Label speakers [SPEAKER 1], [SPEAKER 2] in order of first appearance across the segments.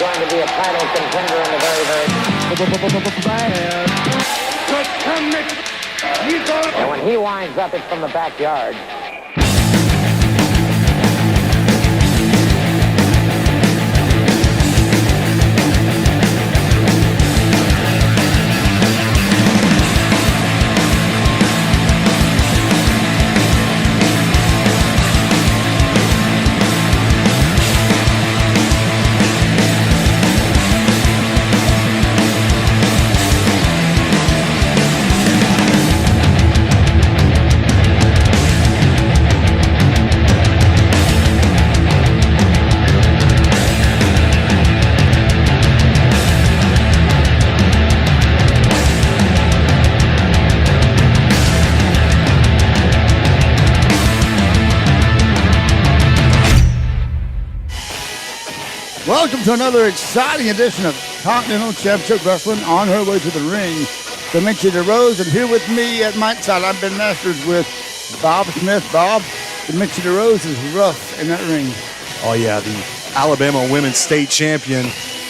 [SPEAKER 1] going to be a title contender in the very. And when he winds up, it's from the backyard.
[SPEAKER 2] Welcome to another exciting edition of Continental Championship Wrestling. On her way to the ring, Dementia DeRose, and here with me at my side, I've been masters with Bob Smith. Bob, Dementia DeRose is rough in that ring.
[SPEAKER 3] Oh yeah, the Alabama Women's State Champion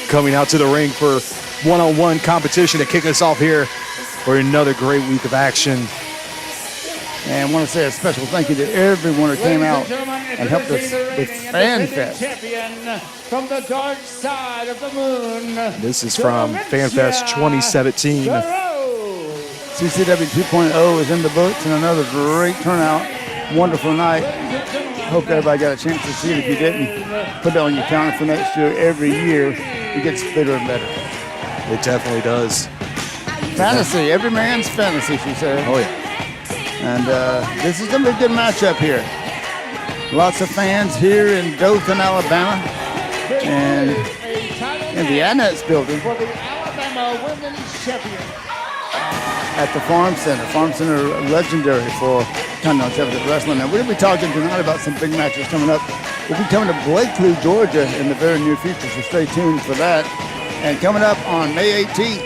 [SPEAKER 3] coming out to the ring for one-on-one competition to kick us off here for another great week of action.
[SPEAKER 2] And I want to say a special thank you to everyone who came out and helped us with FanFest.
[SPEAKER 4] Champion from the dark side of the moon.
[SPEAKER 3] This is from FanFest 2017.
[SPEAKER 2] CCW 2.0 is in the books, and another great turnout. Wonderful night. Hope everybody got a chance to see it. If you didn't, put it on your calendar for next year. Every year, it gets bigger and better.
[SPEAKER 3] It definitely does.
[SPEAKER 2] Fantasy. Every man's fantasy, she said.
[SPEAKER 3] Oh, yeah.
[SPEAKER 2] And this is going to be a good matchup here. Lots of fans here in Dothan, Alabama, and in the Annex building
[SPEAKER 4] For the Alabama Women's Champion.
[SPEAKER 2] at the Farm Center. Farm Center, legendary for Continental Championship Wrestling. And we're going to be talking tonight about some big matches coming up. We'll be coming to Blakely, Georgia in the very near future, so stay tuned for that. And coming up on May 18th,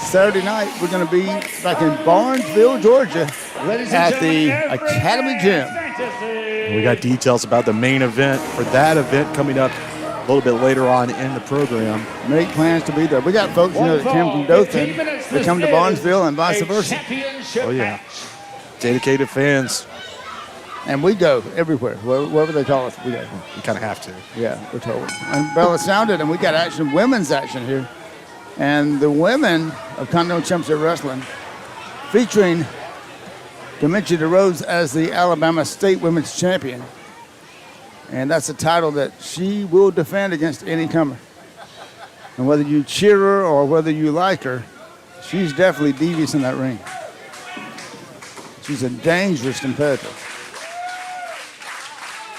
[SPEAKER 2] Saturday night, we're going to be back in Barnesville, Georgia, at the Academy Gym.
[SPEAKER 3] We got details about the main event for that event coming up a little bit later on in the program.
[SPEAKER 2] Make plans to be there. We got folks, that came from Dothan that come to Barnesville and vice versa.
[SPEAKER 3] Oh, yeah. Dedicated fans.
[SPEAKER 2] And we go everywhere. Wherever they call us, we go.
[SPEAKER 3] You kind of have to.
[SPEAKER 2] Yeah, we're told. And Bella sounded, and we got action, women's action here. And the women of Continental Championship Wrestling featuring Dementia DeRose as the Alabama State Women's Champion. And that's a title that she will defend against any comer. And whether you cheer her or whether you like her, she's definitely devious in that ring. She's a dangerous competitor.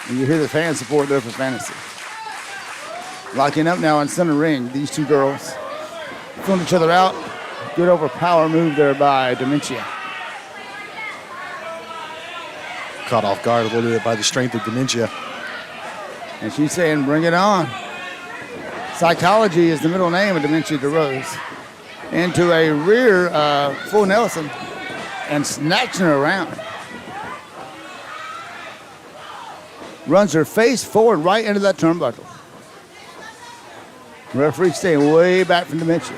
[SPEAKER 2] And you hear the fan support there for Fantasy. Locking up now in center ring, these two girls filling each other out. Good overpower move there by Dementia.
[SPEAKER 3] Caught off guard a little bit by the strength of Dementia.
[SPEAKER 2] And she's saying, bring it on. Psychology is the middle name of Dementia DeRose. Into a rear full Nelson and snatching her around. Runs her face forward right into that turnbuckle. Referee staying way back from Dementia.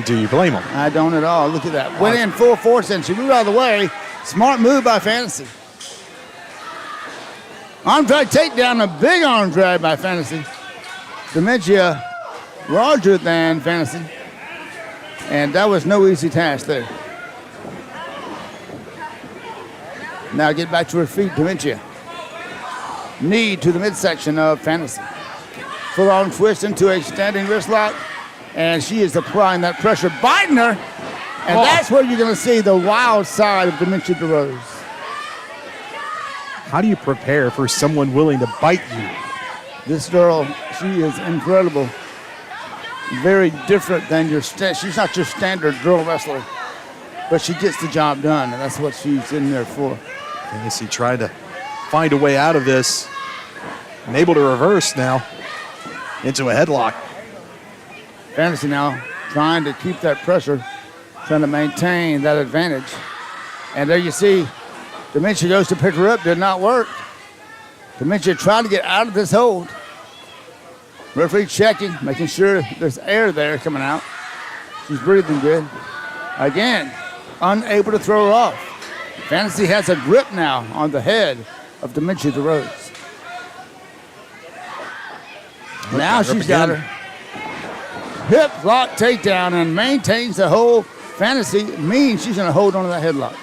[SPEAKER 3] Do you blame him?
[SPEAKER 2] I don't at all. Look at that. Went in full force and she moved out of the way. Smart move by Fantasy. Arm drag takedown, a big arm drag by Fantasy. Dementia larger than Fantasy. And that was no easy task there. Now get back to her feet, Dementia. Knee to the midsection of Fantasy. Full arm twist into a standing wrist lock. And she is applying that pressure, biting her. And that's where you're going to see the wild side of Dementia DeRose.
[SPEAKER 3] How do you prepare for someone willing to bite you?
[SPEAKER 2] This girl, she is incredible. Very different than your she's not your standard girl wrestler, but she gets the job done, and that's what she's in there for.
[SPEAKER 3] Fantasy tried to find a way out of this and able to reverse now into a headlock.
[SPEAKER 2] Fantasy now trying to keep that pressure, trying to maintain that advantage. And there you see, Dementia goes to pick her up, did not work. Dementia tried to get out of this hold. Referee checking, making sure there's air there coming out. She's breathing good. Again, unable to throw her off. Fantasy has a grip now on the head of Demetria DeRose. Now she's got her hip lock takedown and maintains the hold. Fantasy means she's going to hold on to that headlock.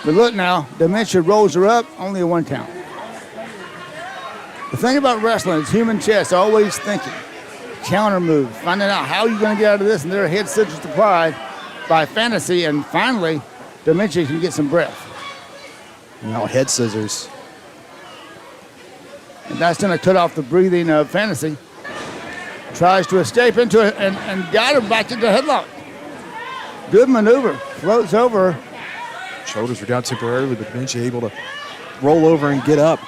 [SPEAKER 2] But look now, Demetria rolls her up, only a 1 count. The thing about wrestling is human chess, always thinking. Counter move, finding out how you're going to get out of this, and their head scissors applied by Fantasy, and finally, Demetria can get some breath.
[SPEAKER 3] Now head scissors.
[SPEAKER 2] And that's going to cut off the breathing of Fantasy. Tries to escape into it and got her back into headlock. Good maneuver, floats over.
[SPEAKER 3] Shoulders were down temporarily, but Demetria able to roll over and get up.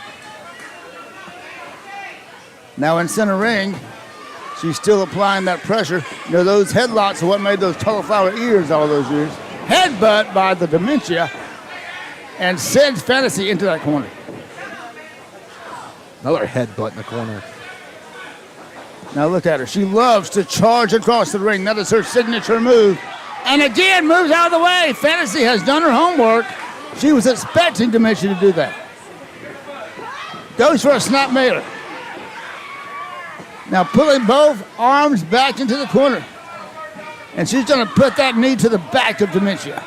[SPEAKER 2] Now in center ring, she's still applying that pressure. You know, those headlocks are what made those cauliflower ears all those years. Headbutt by the Demetria and sends Fantasy into that corner.
[SPEAKER 3] Another headbutt in the corner.
[SPEAKER 2] Now look at her. She loves to charge across the ring. That is her signature move. And again, moves out of the way. Fantasy has done her homework. She was expecting Demetria to do that. Goes for a snap mailer. Now pulling both arms back into the corner. And she's going to put that knee to the back of Demetria.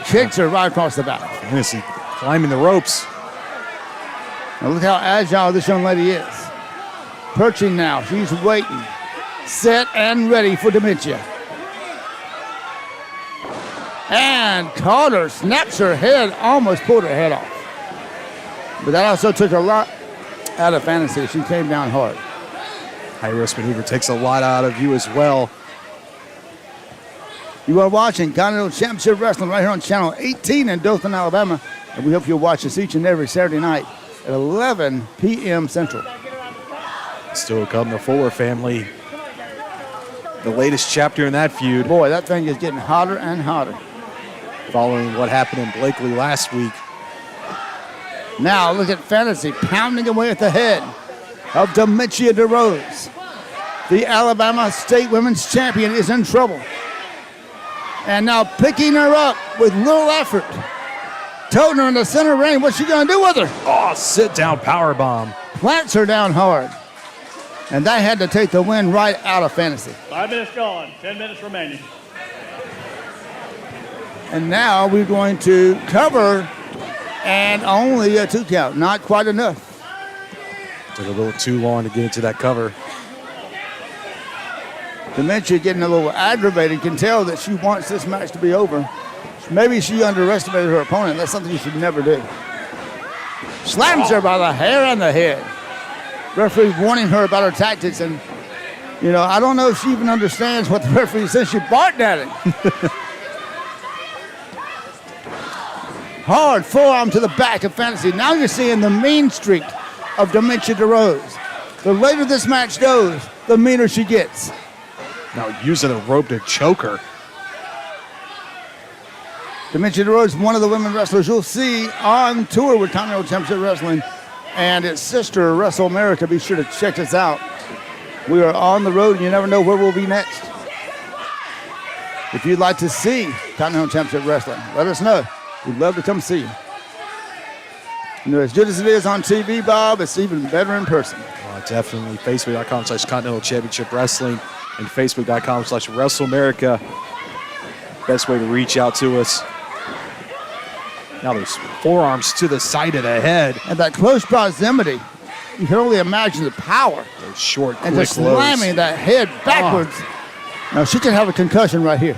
[SPEAKER 2] Kicks her right across the back.
[SPEAKER 3] Fantasy climbing the ropes.
[SPEAKER 2] Now look how agile this young lady is. Perching now. She's waiting. Set and ready for Demetria. And caught her, snaps her head, almost pulled her head off. But that also took a lot out of Fantasy. She came down hard.
[SPEAKER 3] High risk maneuver takes a lot out of you as well.
[SPEAKER 2] You are watching Continental Championship Wrestling right here on Channel 18 in Dothan, Alabama. And we hope you'll watch us each and every Saturday night at 11 p.m. Central.
[SPEAKER 3] Still coming the Fuller family. The latest chapter in that feud.
[SPEAKER 2] Boy, that thing is getting hotter and hotter.
[SPEAKER 3] Following what happened in Blakely last week.
[SPEAKER 2] Now look at Fantasy pounding away at the head of Demetria DeRose. The Alabama State Women's Champion is in trouble. And now picking her up with little effort. Toting her in the center ring. What's she going to do with her?
[SPEAKER 3] Oh, sit down power bomb.
[SPEAKER 2] Plants her down hard. And that had to take the win right out of Fantasy.
[SPEAKER 5] 5 minutes gone, 10 minutes remaining.
[SPEAKER 2] And now we're going to cover and only a 2 count. Not quite enough.
[SPEAKER 3] Took a little too long to get into that cover.
[SPEAKER 2] Demetria getting a little aggravated. Can tell that she wants this match to be over. Maybe she underestimated her opponent. That's something you should never do. Slams her by the hair and the head. Referee warning her about her tactics. And, you know, I don't know if she even understands what the referee says. She barked at it. Hard forearm to the back of Fantasy. Now you're seeing the mean streak of Demetria DeRose. The later this match goes, the meaner she gets.
[SPEAKER 3] Now using a rope to choke her.
[SPEAKER 2] Demetria DeRose, one of the women wrestlers you'll see on tour with Continental Championship Wrestling and its sister, Wrestle America. Be sure to check us out. We are on the road, and you never know where we'll be next. If you'd like to see Continental Championship Wrestling, let us know. We'd love to come see you. You know, as good as it is on TV, Bob, it's even better in person.
[SPEAKER 3] Definitely. Facebook.com/Continental Championship Wrestling and Facebook.com/WrestleAmerica. Best way to reach out to us. Now there's forearms to the side of the head.
[SPEAKER 2] And that close proximity, you can only imagine the power.
[SPEAKER 3] Those short,
[SPEAKER 2] and
[SPEAKER 3] quick
[SPEAKER 2] just slamming that head backwards. Now she can have a concussion right here.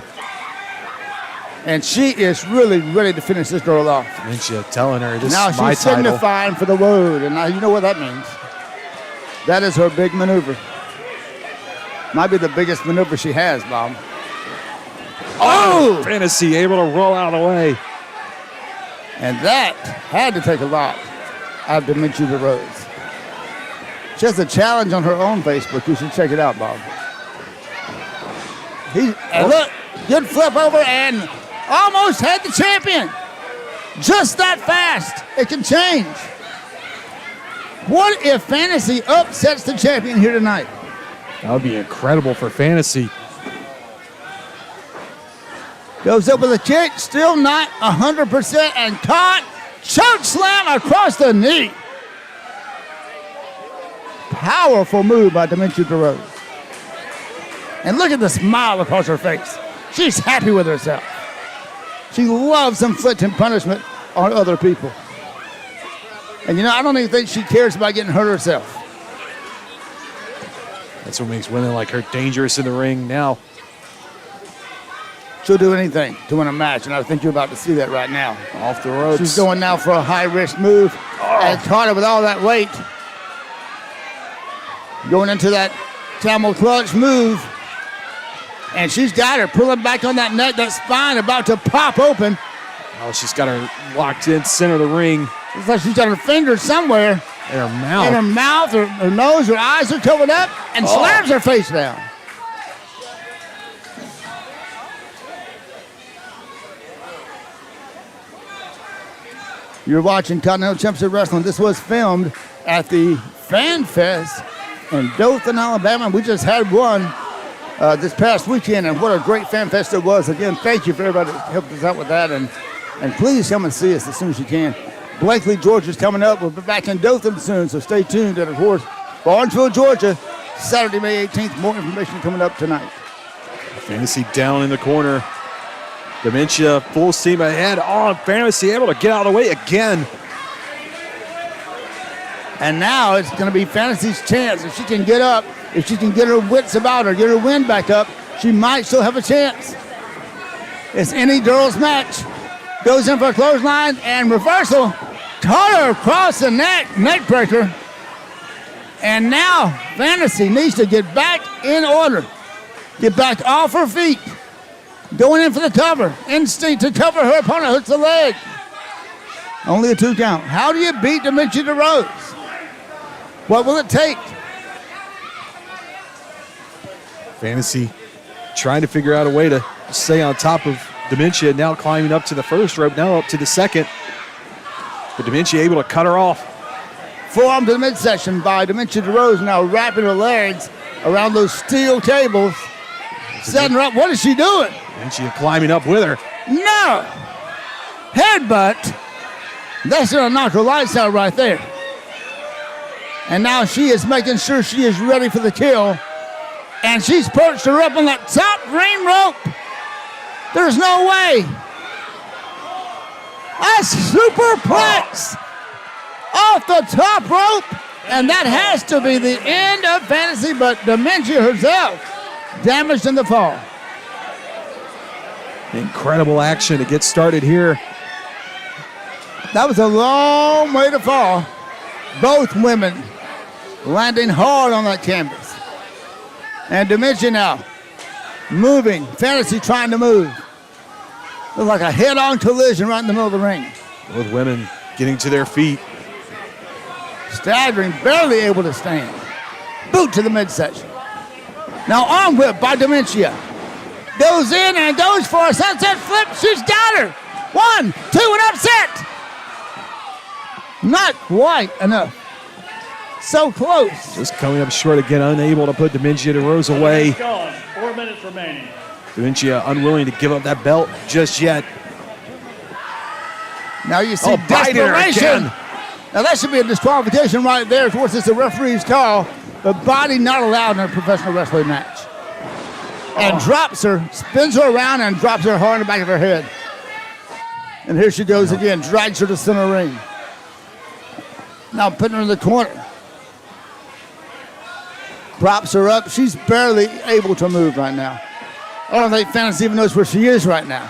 [SPEAKER 2] And she is really ready to finish this girl off.
[SPEAKER 3] Demetria telling her this
[SPEAKER 2] now
[SPEAKER 3] is my
[SPEAKER 2] she's
[SPEAKER 3] title.
[SPEAKER 2] signifying for the road, and now you know what that means. That is her big maneuver. Might be the biggest maneuver she has, Bob. Oh!
[SPEAKER 3] Fantasy able to roll out of the way.
[SPEAKER 2] And that had to take a lot out of Demetria DeRose. She has a challenge on her own Facebook. You should check it out, Bob. And look, good flip over and almost had the champion. Just that fast. It can change. What if Fantasy upsets the champion here tonight?
[SPEAKER 3] That would be incredible for Fantasy.
[SPEAKER 2] Goes up with a kick, still not 100% and caught. Choke slam across the knee. Powerful move by Demetria DeRose. And look at the smile across her face. She's happy with herself. She loves inflicting punishment on other people. And you know, I don't even think she cares about getting hurt herself.
[SPEAKER 3] That's what makes women like her dangerous in the ring now.
[SPEAKER 2] She'll do anything to win a match, and I think you're about to see that right now.
[SPEAKER 3] Off the ropes.
[SPEAKER 2] She's going now for a high-risk move and caught her with all that weight. Going into that camel clutch move. And she's got her pulling back on that neck, that spine about to pop open.
[SPEAKER 3] Oh, she's got her locked in center of the ring.
[SPEAKER 2] Looks like she's got her fingers somewhere.
[SPEAKER 3] In her mouth.
[SPEAKER 2] In her mouth, her nose, her eyes are covered up, and slams her face down. You're watching Continental Championship Wrestling. This was filmed at the Fan Fest in Dothan, Alabama. We just had one this past weekend, and what a great Fan Fest it was. Again, thank you for everybody that helped us out with that, and please come and see us as soon as you can. Blakely, Georgia's coming up. We'll be back in Dothan soon, so stay tuned. And, of course, Barnesville, Georgia, Saturday, May 18th. More information coming up tonight.
[SPEAKER 3] Fantasy down in the corner. Dementia full steam ahead on Fantasy, able to get out of the way again.
[SPEAKER 2] And now it's going to be Fantasy's chance. If she can get up, if she can get her wits about her, get her wind back up, she might still have a chance. It's any girl's match. Goes in for a clothesline and reversal. Caught her across the neck breaker. And now Fantasy needs to get back in order. Get back off her feet. Going in for the cover. Instinct to cover her opponent. Hooks the leg. Only a 2 count. How do you beat Demetria DeRose? What will it take?
[SPEAKER 3] Fantasy trying to figure out a way to stay on top of Dementia, now climbing up to the first rope, now up to the second. But Dementia able to cut her off.
[SPEAKER 2] Forearm to the midsection by Demetria DeRose, now wrapping her legs around those steel tables. Setting her up. What is she doing?
[SPEAKER 3] Dementia climbing up with her.
[SPEAKER 2] No! Headbutt. That's going to knock her lights out right there. And now she is making sure she is ready for the kill. And she's perched her up on that top ring rope. There's no way. A superplex off the top rope. And that has to be the end of Fantasy, but Dementia herself damaged in the fall.
[SPEAKER 3] Incredible action to get started here.
[SPEAKER 2] That was a long way to fall. Both women landing hard on that canvas. And Dementia now moving. Fantasy trying to move. Looks like a head-on collision right in the middle of the ring.
[SPEAKER 3] Both women getting to their feet.
[SPEAKER 2] Staggering, barely able to stand. Boot to the midsection. Now arm whip by Dementia. Goes in and goes for a sunset flip. She's got her. 1, 2, and upset. Not quite enough. So close.
[SPEAKER 3] Just coming up short again, unable to put Dementia DeRose away.
[SPEAKER 5] Gone. 4 minutes remaining.
[SPEAKER 3] Dementia unwilling to give up that belt just yet.
[SPEAKER 2] Now you see
[SPEAKER 3] biting her
[SPEAKER 2] desperation.
[SPEAKER 3] again.
[SPEAKER 2] Now that should be a disqualification right there. Of course, it's the referee's call, but body not allowed in a professional wrestling match. And drops her, spins her around and drops her hard in the back of her head. And here she goes again, drags her to center ring. Now putting her in the corner. Props her up. She's barely able to move right now. I don't think Fantasy even knows where she is right now.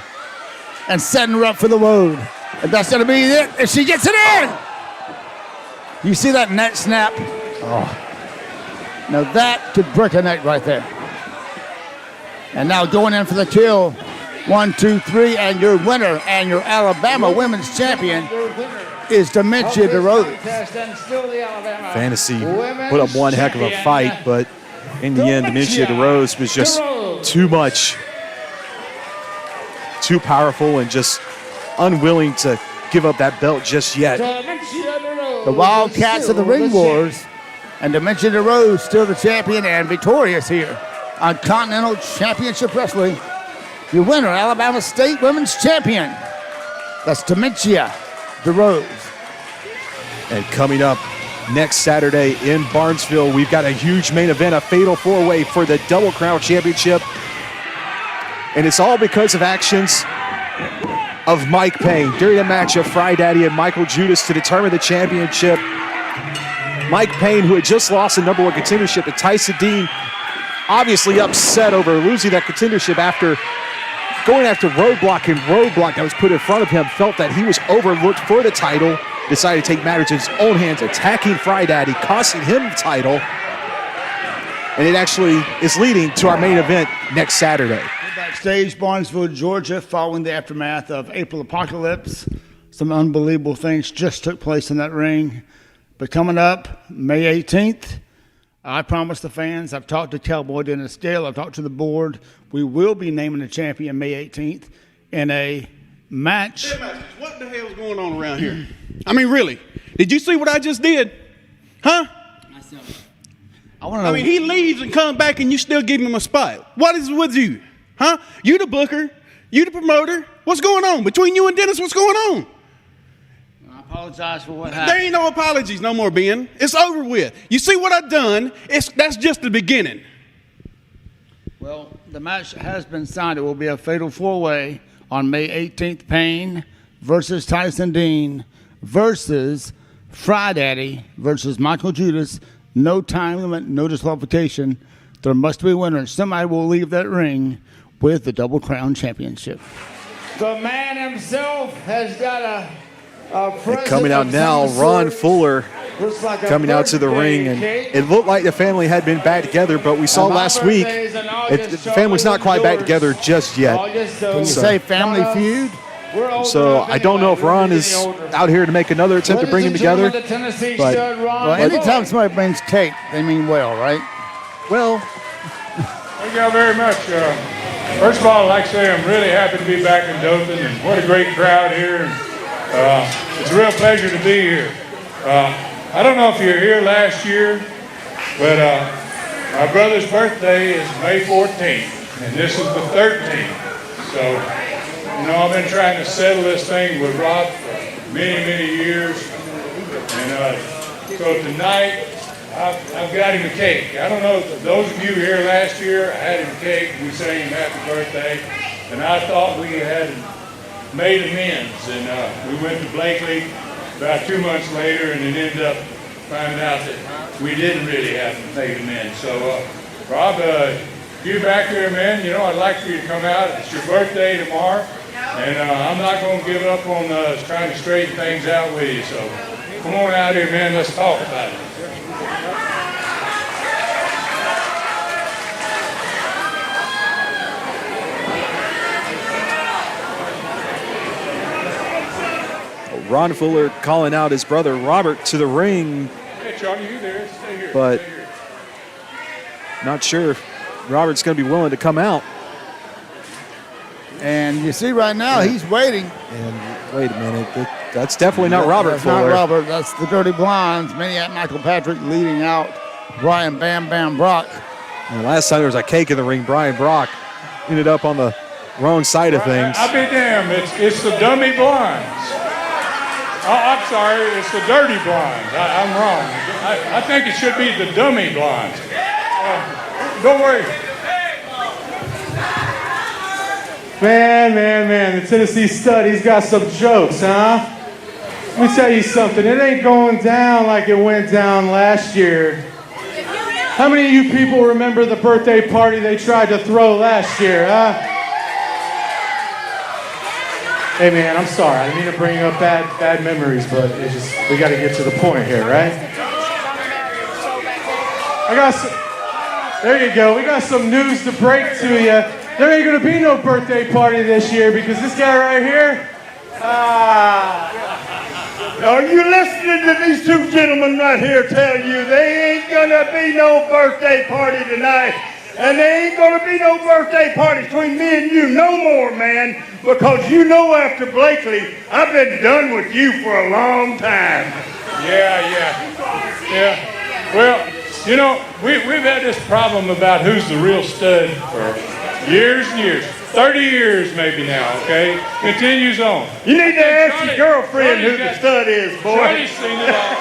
[SPEAKER 2] And setting her up for the load. And that's going to be it. And she gets it in. You see that neck snap? Oh. Now that could break a neck right there. And now going in for the kill. 1, 2, 3, and your winner and your Alabama women's champion is Dementia DeRose.
[SPEAKER 3] Fantasy put up one heck of a fight, but in the end, Dementia DeRose was just too much, too powerful, and just unwilling to give up that belt just yet.
[SPEAKER 4] Dementia DeRose.
[SPEAKER 2] The Wildcats of the Ring Wars. And Dimension Rose still the champion and victorious here on Continental Championship Wrestling. Your winner, Alabama State Women's Champion. That's Dementia DeRose.
[SPEAKER 3] And coming up next Saturday in Barnesville, we've got a huge main event, a fatal four-way for the Double Crown Championship. And it's all because of actions of Mike Payne during the match of Fry Daddy and Michael Judas to determine the championship. Mike Payne, who had just lost the number one contendership to Tyson Dean, obviously upset over losing that contendership after going after Roadblock, and Roadblock that was put in front of him felt that he was overlooked for the title, decided to take matters in his own hands, attacking Fry Daddy, costing him the title. And it actually is leading to our main event next Saturday.
[SPEAKER 2] Backstage, Barnesville, Georgia, following the aftermath of April Apocalypse. Some unbelievable things just took place in that ring. But coming up, May 18th, I promised the fans, I've talked to Cowboy Dennis Dale, I've talked to the board, we will be naming the champion May 18th in a match.
[SPEAKER 6] What the hell is going on around here? I mean, really? Did you see what I just did? Huh? I mean, he leaves and comes back and you still give him a spot. What is with you? Huh? You the booker. You the promoter. What's going on? Between you and Dennis, what's going on?
[SPEAKER 2] I apologize for what happened.
[SPEAKER 6] There ain't no apologies no more, Ben. It's over with. You see what I've done? That's just the beginning.
[SPEAKER 2] Well, the match has been signed. It will be a fatal four-way on May 18th. Payne versus Tyson Dean versus Fry Daddy versus Michael Judas. No time limit, no disqualification. There must be a winner. Somebody will leave that ring with the Double Crown Championship.
[SPEAKER 4] The man himself has got a present
[SPEAKER 3] coming out
[SPEAKER 4] of
[SPEAKER 3] now,
[SPEAKER 4] some
[SPEAKER 3] Ron
[SPEAKER 4] sort.
[SPEAKER 3] Fuller
[SPEAKER 4] Looks like a
[SPEAKER 3] coming out to the
[SPEAKER 4] birthday
[SPEAKER 3] ring, and
[SPEAKER 4] cake.
[SPEAKER 3] it looked like the family had been back together, but we saw
[SPEAKER 4] And my
[SPEAKER 3] last week
[SPEAKER 4] birthday's in
[SPEAKER 3] the
[SPEAKER 4] August,
[SPEAKER 3] family's not quite back
[SPEAKER 4] yours.
[SPEAKER 3] together just yet.
[SPEAKER 4] August, so
[SPEAKER 2] Can you
[SPEAKER 3] So-
[SPEAKER 2] say Family Feud?
[SPEAKER 4] we're old
[SPEAKER 3] So
[SPEAKER 4] enough
[SPEAKER 3] I don't know if
[SPEAKER 4] anyway.
[SPEAKER 3] Ron
[SPEAKER 4] We're
[SPEAKER 3] is
[SPEAKER 4] getting older.
[SPEAKER 3] out here to make another attempt to bring them
[SPEAKER 4] Ladies and
[SPEAKER 3] together.
[SPEAKER 4] gentlemen, the Tennessee
[SPEAKER 3] but-
[SPEAKER 4] stud, Ron
[SPEAKER 2] Well, anytime
[SPEAKER 4] Fuller.
[SPEAKER 2] somebody brings cake, they mean well, right?
[SPEAKER 3] Well,
[SPEAKER 7] Thank y'all very much. First of all, I'd like to say I'm really happy to be back in Dothan, and what a great crowd here. And, it's a real pleasure to be here. I don't know if you were here last year, but my brother's birthday is May 14th, and this is the 13th. So, you know, I've been trying to settle this thing with Rob for many, many years. And so tonight, I've got him a cake. I don't know, those of you here last year, I had him a cake. We sang him happy birthday. And I thought we had made amends. And we went to Blakely about 2 months later, and it ended up finding out that we didn't really have made amends. So, Rob, you back here, man, you know, I'd like for you to come out. It's your birthday tomorrow. And I'm not going to give up on trying to straighten things out with you. So come on out here, man. Let's talk about it.
[SPEAKER 3] Ron Fuller calling out his brother Robert to the ring,
[SPEAKER 7] Hey, Charlie, you there? Stay here.
[SPEAKER 3] but
[SPEAKER 7] Stay here.
[SPEAKER 3] not sure if Robert's going to be willing to come out.
[SPEAKER 2] And you see right now, he's waiting.
[SPEAKER 3] And wait a minute, that's definitely not Robert
[SPEAKER 2] That's
[SPEAKER 3] Fuller.
[SPEAKER 2] not Robert. That's the Dirty Blondes. Maniac Michael Patrick leading out Brian Bam Bam Brock.
[SPEAKER 3] And last time there was a cake in the ring, Brian Brock ended up on the wrong side of things.
[SPEAKER 7] I'll be damned. It's the dummy blondes. Oh, I'm sorry. It's the dirty blondes. I'm wrong. I think it should be the dummy blondes. Don't worry.
[SPEAKER 8] Man, the Tennessee stud, he's got some jokes, huh? Let me tell you something, it ain't going down like it went down last year. How many of you people remember the birthday party they tried to throw last year, huh? Hey man, I'm sorry, I didn't mean to bring up bad memories, but it's just, we gotta get to the point here, right? There you go, we got some news to break to you. There ain't gonna be no birthday party this year because this guy right here,
[SPEAKER 5] Are you listening to these two gentlemen right here tell you they ain't gonna be no birthday party tonight? And there ain't gonna be no birthday party between me and you no more, man, because you know after Blakely, I've been done with you for a long time.
[SPEAKER 7] Yeah. Well, you know, we've had this problem about who's the real stud for years and years. 30 years maybe now, okay? Continues on.
[SPEAKER 5] You need to ask your girlfriend who the stud is, boy.
[SPEAKER 7] Charlie's seen it all.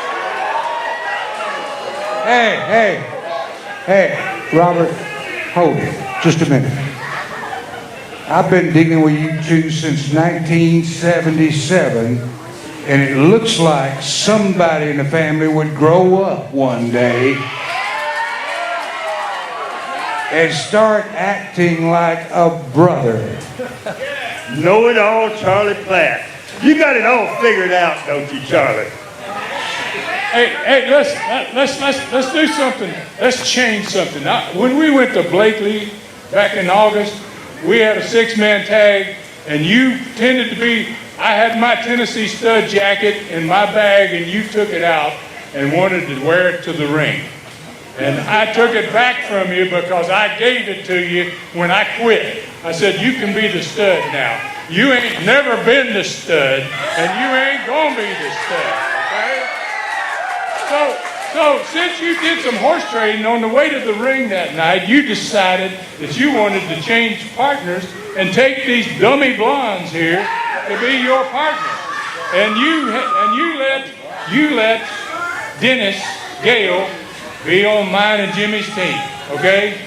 [SPEAKER 9] Hey, Robert, hold it just a minute. I've been dealing with you two since 1977, and it looks like somebody in the family would grow up one day and start acting like a brother.
[SPEAKER 5] Know it all, Charlie Platt. You got it all figured out, don't you, Charlie?
[SPEAKER 7] Hey, let's do something. Let's change something. Now, when we went to Blakely back in August, we had a 6-man tag, and you tended to be, I had my Tennessee stud jacket in my bag, and you took it out and wanted to wear it to the ring. And I took it back from you because I gave it to you when I quit. I said, you can be the stud now. You ain't never been the stud, and you ain't gonna be the stud, okay? So since you did some horse trading on the way to the ring that night, you decided that you wanted to change partners and take these dummy blondes here to be your partner. And you let Dennis Gale be on mine and Jimmy's team, okay?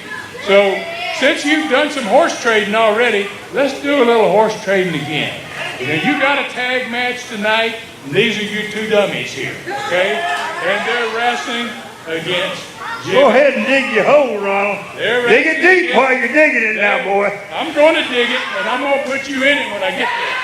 [SPEAKER 7] So since you've done some horse trading already, let's do a little horse trading again. Now you got a tag match tonight, and these are your two dummies here, okay? And they're wrestling against Jimmy.
[SPEAKER 5] Go ahead and dig your hole, Ronald. Dig it deep while you're digging it now, boy.
[SPEAKER 7] I'm going to dig it, and I'm going to put you in it when I get there.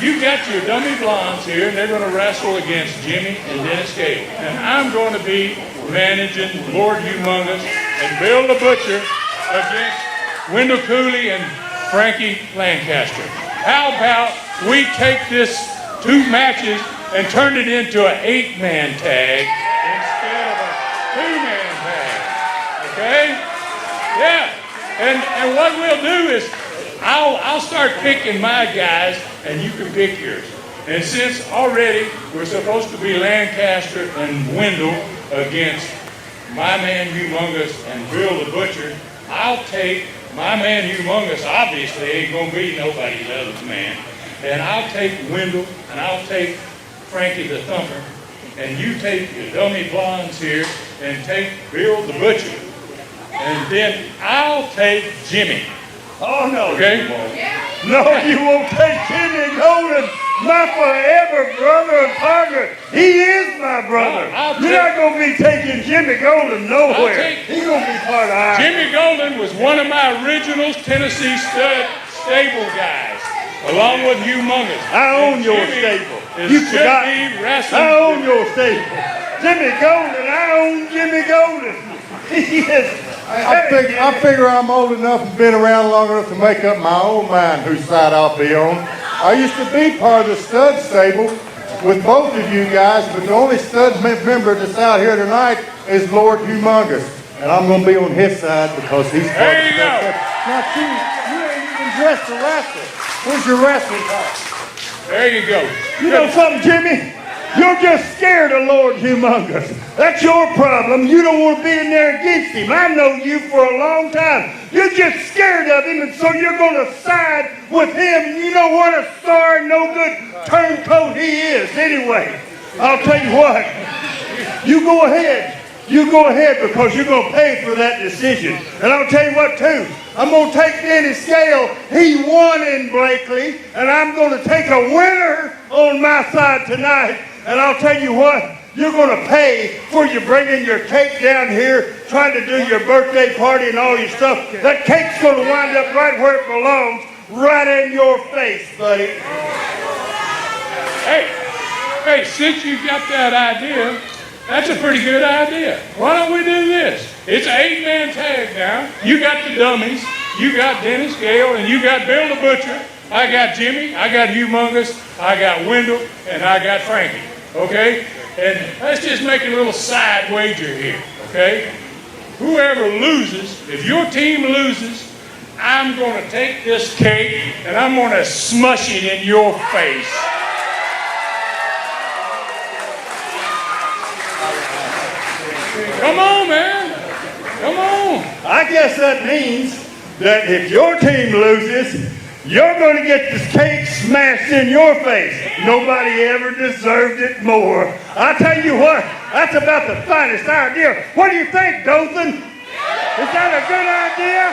[SPEAKER 7] You got your dummy blondes here, and they're going to wrestle against Jimmy and Dennis Gale. And I'm going to be managing Lord Humongous and Bill the Butcher against Wendell Cooley and Frankie Lancaster. How about we take this 2 matches and turn it into an 8-man tag instead of a 2-man tag? Okay? Yeah. And what we'll do is I'll start picking my guys, and you can pick yours. And since already we're supposed to be Lancaster and Wendell against my man Humongous and Bill the Butcher, I'll take my man Humongous. Obviously ain't gonna be nobody's other man. And I'll take Wendell, and I'll take Frankie the Thumper, and you take your dummy blondes here and take Bill the Butcher. And then I'll take Jimmy.
[SPEAKER 5] Oh, no.
[SPEAKER 7] Okay?
[SPEAKER 5] No, you won't take Jimmy Golden, my forever brother and partner. He is my brother. You're not going to be taking Jimmy Golden nowhere. He's going to be part of ours.
[SPEAKER 7] Jimmy Golden was one of my original Tennessee stud stable guys, along with Humongous.
[SPEAKER 5] I own your stable. You forgot. I own your stable. Jimmy Golden, I own Jimmy Golden. Yes.
[SPEAKER 8] I figure I'm old enough and been around long enough to make up my own mind whose side I'll be on. I used to be part of the stud stable with both of you guys, but the only stud member that's out here tonight is Lord Humongous. And I'm going to be on his side because he's part
[SPEAKER 7] There
[SPEAKER 8] of
[SPEAKER 7] you
[SPEAKER 8] the
[SPEAKER 7] go.
[SPEAKER 8] stud. Now, you ain't even dressed to wrestle. Where's your wrestling top?
[SPEAKER 7] There you go.
[SPEAKER 5] You know something, Jimmy? You're just scared of Lord Humongous. That's your problem. You don't want to be in there against him. I've known you for a long time. You're just scared of him, and so you're going to side with him. You know what a sorry, no good turncoat he is. Anyway, I'll tell you what. You go ahead. You go ahead because you're going to pay for that decision. And I'll tell you what, too. I'm going to take Dennis Gale. He won in Blakely, and I'm going to take a winner on my side tonight. And I'll tell you what, you're going to pay for you bringing your cake down here, trying to do your birthday party and all your stuff. That cake's going to wind up right where it belongs, right in your face, buddy.
[SPEAKER 7] Hey, since you got that idea, that's a pretty good idea. Why don't we do this? It's an 8-man tag now. You got the dummies. You got Dennis Gale, and you got Bill the Butcher. I got Jimmy. I got Humongous. I got Wendell, and I got Frankie. Okay? And let's just make a little side wager here, okay? Whoever loses, if your team loses, I'm going to take this cake and I'm going to smush it in your face. Come on, man. Come on.
[SPEAKER 5] I guess that means that if your team loses, you're going to get this cake smashed in your face. Nobody ever deserved it more. I tell you what, that's about the finest idea. What do you think, Dothan? Is that a good idea?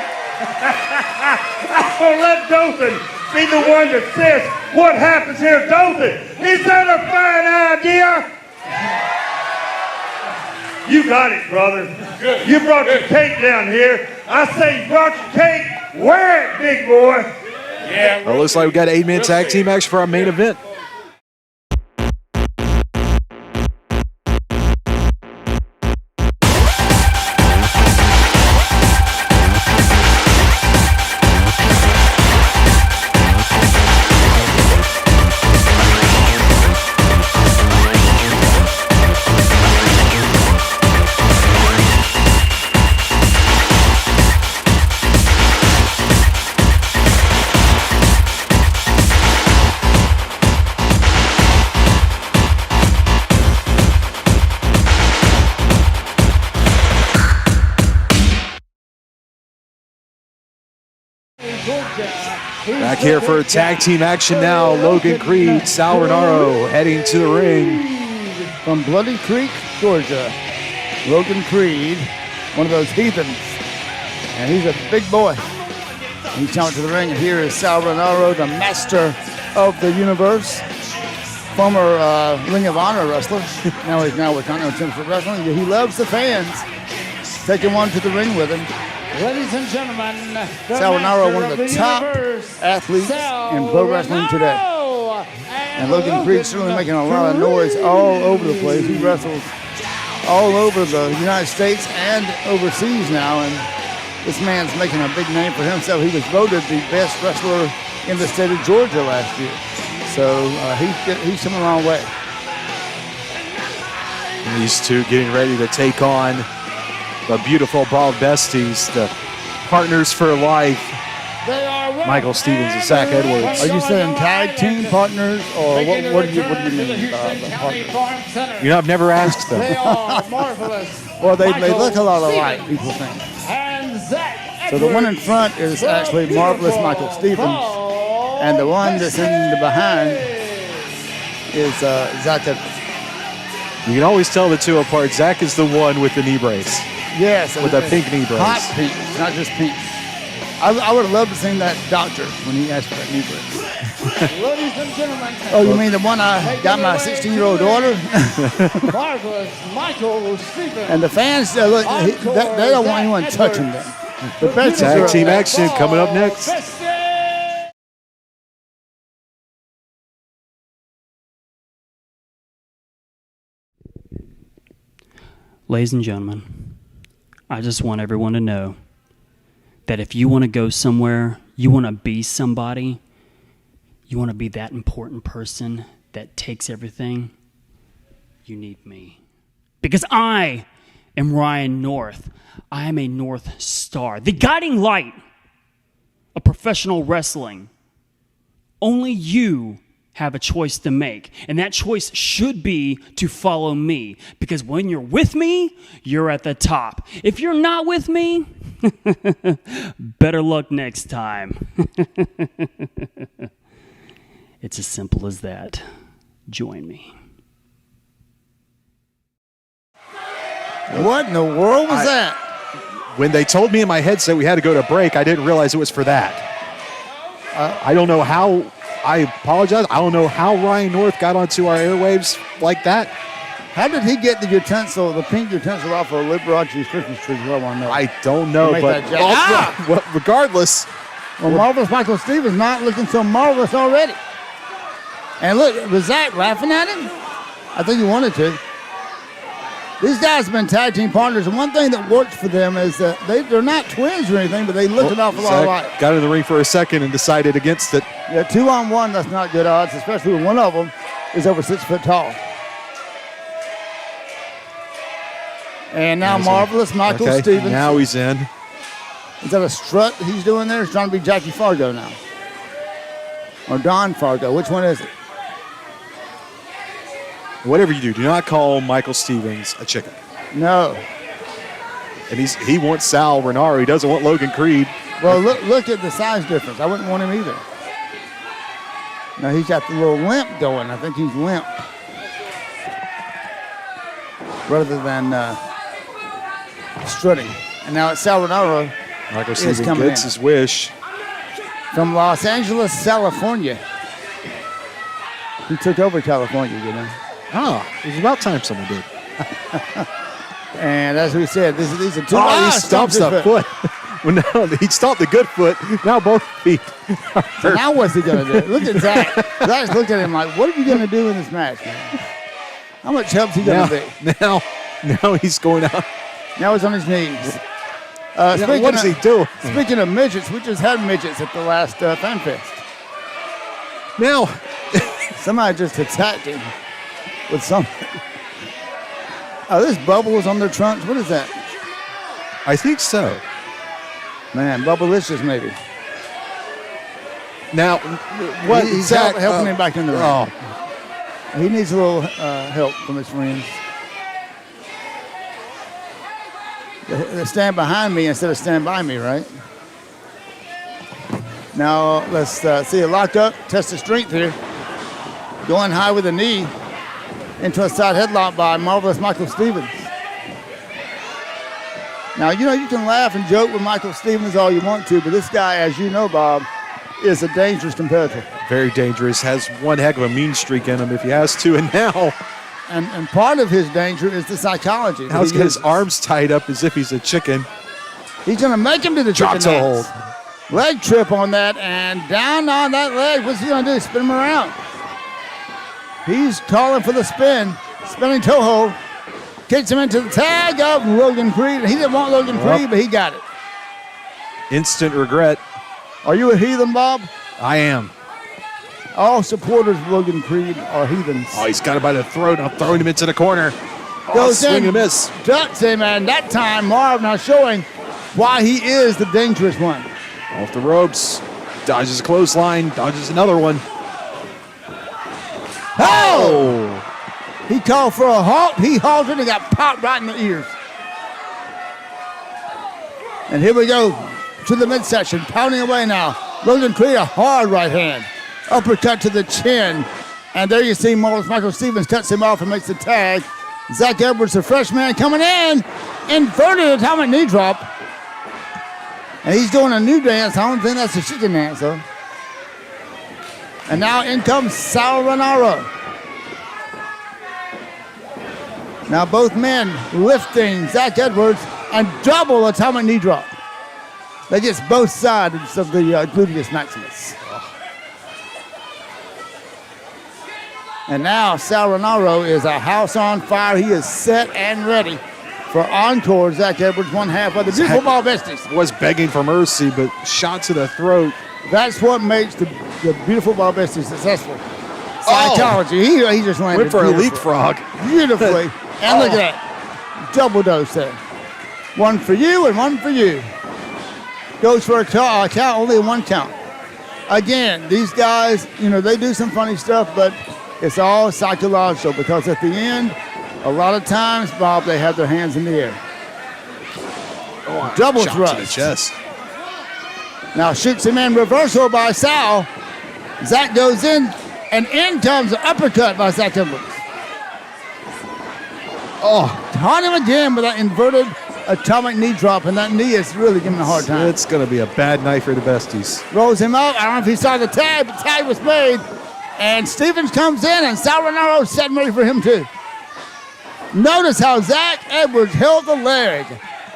[SPEAKER 5] I'm going to let Dothan be the one that says what happens here. Dothan, is that a fine idea? You got it, brother.
[SPEAKER 7] Good.
[SPEAKER 5] You brought your cake down here. I say you brought your cake. Wear it, big boy.
[SPEAKER 7] Yeah.
[SPEAKER 3] Well, looks like we got 8-man tag team action for our main event. Back here for tag team action now. Logan Creed, Sal Renaro heading to the ring.
[SPEAKER 2] From Bloody Creek, Georgia, Logan Creed, one of those heathens. And he's a big boy. He's coming to the ring. And here is Sal Renaro, the master of the universe. Former Ring of Honor wrestler. Now he's with Continental Championship Wrestling. He loves the fans. Taking one to the ring with him.
[SPEAKER 4] Ladies and gentlemen,
[SPEAKER 2] Sal Renaro, one of the top athletes in pro wrestling today. And Logan Creed certainly making a lot of noise all over the place. He wrestles all over the United States and overseas now, and this man's making a big name for himself. He was voted the best wrestler in the state of Georgia last year. So he's come a long way.
[SPEAKER 3] And these two getting ready to take on the beautiful Bald Besties, the partners for life, Michael Stevens and Zach Edwards.
[SPEAKER 2] Are you saying tag team partners, or what do you mean partners?
[SPEAKER 3] You know, I've never asked them.
[SPEAKER 4] They are marvelous.
[SPEAKER 2] Well, they look a lot alike, people think.
[SPEAKER 4] And Zach
[SPEAKER 2] So the one in front is actually Marvelous Michael Stevens, and the one that's in the behind is Zach Edwards.
[SPEAKER 3] You can always tell the two apart. Zach is the one with the knee brace.
[SPEAKER 2] Yes,
[SPEAKER 3] with a pink knee brace.
[SPEAKER 2] Hot pink, not just pink. I would have loved to see that doctor when he asked for that knee brace.
[SPEAKER 4] Ladies and gentlemen.
[SPEAKER 2] Oh, you mean the one I got my 16-year-old daughter?
[SPEAKER 4] Marvelous Michael Stevens.
[SPEAKER 2] And the fans, look, they don't want anyone touching them. The best
[SPEAKER 3] tag team action coming up next.
[SPEAKER 10] Ladies and gentlemen, I just want everyone to know that if you want to go somewhere, you want to be somebody, you want to be that important person that takes everything, you need me. Because I am Ryan North. I am a North Star, the guiding light of professional wrestling. Only you have a choice to make, and that choice should be to follow me, because when you're with me, you're at the top. If you're not with me, better luck next time. It's as simple as that. Join me.
[SPEAKER 2] What in the world was that?
[SPEAKER 3] When they told me in my headset we had to go to break, I didn't realize it was for that. I don't know how. I apologize. I don't know how Ryan North got onto our airwaves like that.
[SPEAKER 2] How did he get the utensil, the pink utensil off of Liberace's Christmas tree? I want to know.
[SPEAKER 3] I don't know, but well, regardless.
[SPEAKER 2] Well, Marvelous Michael Stevens not looking so marvelous already. And look, was Zach laughing at him? I think he wanted to. These guys have been tag team partners, and one thing that works for them is that they're not twins or anything, but they look an awful lot alike.
[SPEAKER 3] Got in the ring for a second and decided against it.
[SPEAKER 2] Yeah, 2-on-1, that's not good odds, especially when one of them is over 6 foot tall. And now Marvelous Michael Stevens.
[SPEAKER 3] Now he's in.
[SPEAKER 2] Is that a strut he's doing there? He's trying to be Jackie Fargo now. Or Don Fargo. Which one is it?
[SPEAKER 3] Whatever you do not call Michael Stevens a chicken.
[SPEAKER 2] No.
[SPEAKER 3] And he wants Sal Renaro. He doesn't want Logan Creed.
[SPEAKER 2] Well, look at the size difference. I wouldn't want him either. Now he's got the little limp going. I think he's limp. Rather than strutting. And now it's Sal Renaro.
[SPEAKER 3] Michael Stevens gets his wish.
[SPEAKER 2] From Los Angeles, California. He took over California, you know.
[SPEAKER 3] It was about time someone did.
[SPEAKER 2] And as we said, these are two.
[SPEAKER 3] He stomps the foot. Well, no, he stomped the good foot. Now both feet.
[SPEAKER 2] So now what's he going to do? Look at Zach. Zach's looking at him like, what are you going to do in this match, man? How much help's he going to be?
[SPEAKER 3] Now he's going out.
[SPEAKER 2] Now he's on his knees.
[SPEAKER 3] What does he do?
[SPEAKER 2] Speaking of midgets, we just had midgets at the last Fan Fest.
[SPEAKER 3] Now,
[SPEAKER 2] somebody just attacked him with something. Oh, there's bubbles on their trunks. What is that?
[SPEAKER 3] I think so.
[SPEAKER 2] Man, Bubblicious maybe.
[SPEAKER 3] Now, what?
[SPEAKER 2] He's helping him back in the ring. He needs a little help from his friends. They stand behind me instead of stand by me, right? Now, let's see a lock up, test the strength here. Going high with a knee into a side headlock by Marvelous Michael Stevens. Now, you know, you can laugh and joke with Michael Stevens all you want to, but this guy, as you know, Bob, is a dangerous competitor.
[SPEAKER 3] Very dangerous. Has one heck of a mean streak in him if he has to, and now...
[SPEAKER 2] And part of his danger is the psychology.
[SPEAKER 3] Now he's got his arms tied up as if he's a chicken.
[SPEAKER 2] He's going to make him do the chicken
[SPEAKER 3] hold.
[SPEAKER 2] Leg trip on that, and down on that leg. What's he going to do? Spin him around. He's calling for the spin. Spinning toe hold. Kicks him into the tag of Logan Creed. He didn't want Logan Creed, but he got it.
[SPEAKER 3] Instant regret.
[SPEAKER 2] Are you a heathen, Bob?
[SPEAKER 3] I am.
[SPEAKER 2] All supporters of Logan Creed are heathens.
[SPEAKER 3] Oh, he's got him by the throat. I'm throwing him into the corner.
[SPEAKER 2] Goes
[SPEAKER 3] swing
[SPEAKER 2] in,
[SPEAKER 3] and miss.
[SPEAKER 2] Ducks him, and that time Marv now showing why he is the dangerous one.
[SPEAKER 3] Off the ropes. Dodges a clothesline. Dodges another one.
[SPEAKER 2] Oh! He called for a halt. He halted and got popped right in the ears. And here we go to the midsection, pounding away now. Logan Creed, a hard right hand. Uppercut to the chin. And there you see Marvelous Michael Stevens cuts him off and makes the tag. Zach Edwards, the freshman, coming in. Inverted atomic knee drop. And he's doing a new dance. I don't think that's a chicken dance, though. And now in comes Sal Renaro. Now both men lifting Zach Edwards and double atomic knee drop. They just both sides of the gluteus maximus. And now Sal Renaro is a house on fire. He is set and ready for encore. Zach Edwards, one half of the beautiful ball besties.
[SPEAKER 3] Was begging for mercy, but shot to the throat.
[SPEAKER 2] That's what makes the beautiful ball besties successful. Psychology. He just landed.
[SPEAKER 3] Went for a leapfrog.
[SPEAKER 2] Beautifully. And look at that. Double dose there. One for you and one for you. Goes for a count, only one count. Again, these guys, they do some funny stuff, but it's all psychological because at the end, a lot of times, Bob, they have their hands in the air. Double thrust.
[SPEAKER 3] To the chest.
[SPEAKER 2] Now shoots him in reversal by Sal. Zach goes in, and in comes the uppercut by Zach Edwards. Caught him again with that inverted atomic knee drop, and that knee is really giving him a hard time.
[SPEAKER 3] It's going to be a bad night for the besties.
[SPEAKER 2] Rolls him up. I don't know if he saw the tag, but the tag was made. And Stevens comes in, and Sal Renaro set ready for him too. Notice how Zach Edwards held the leg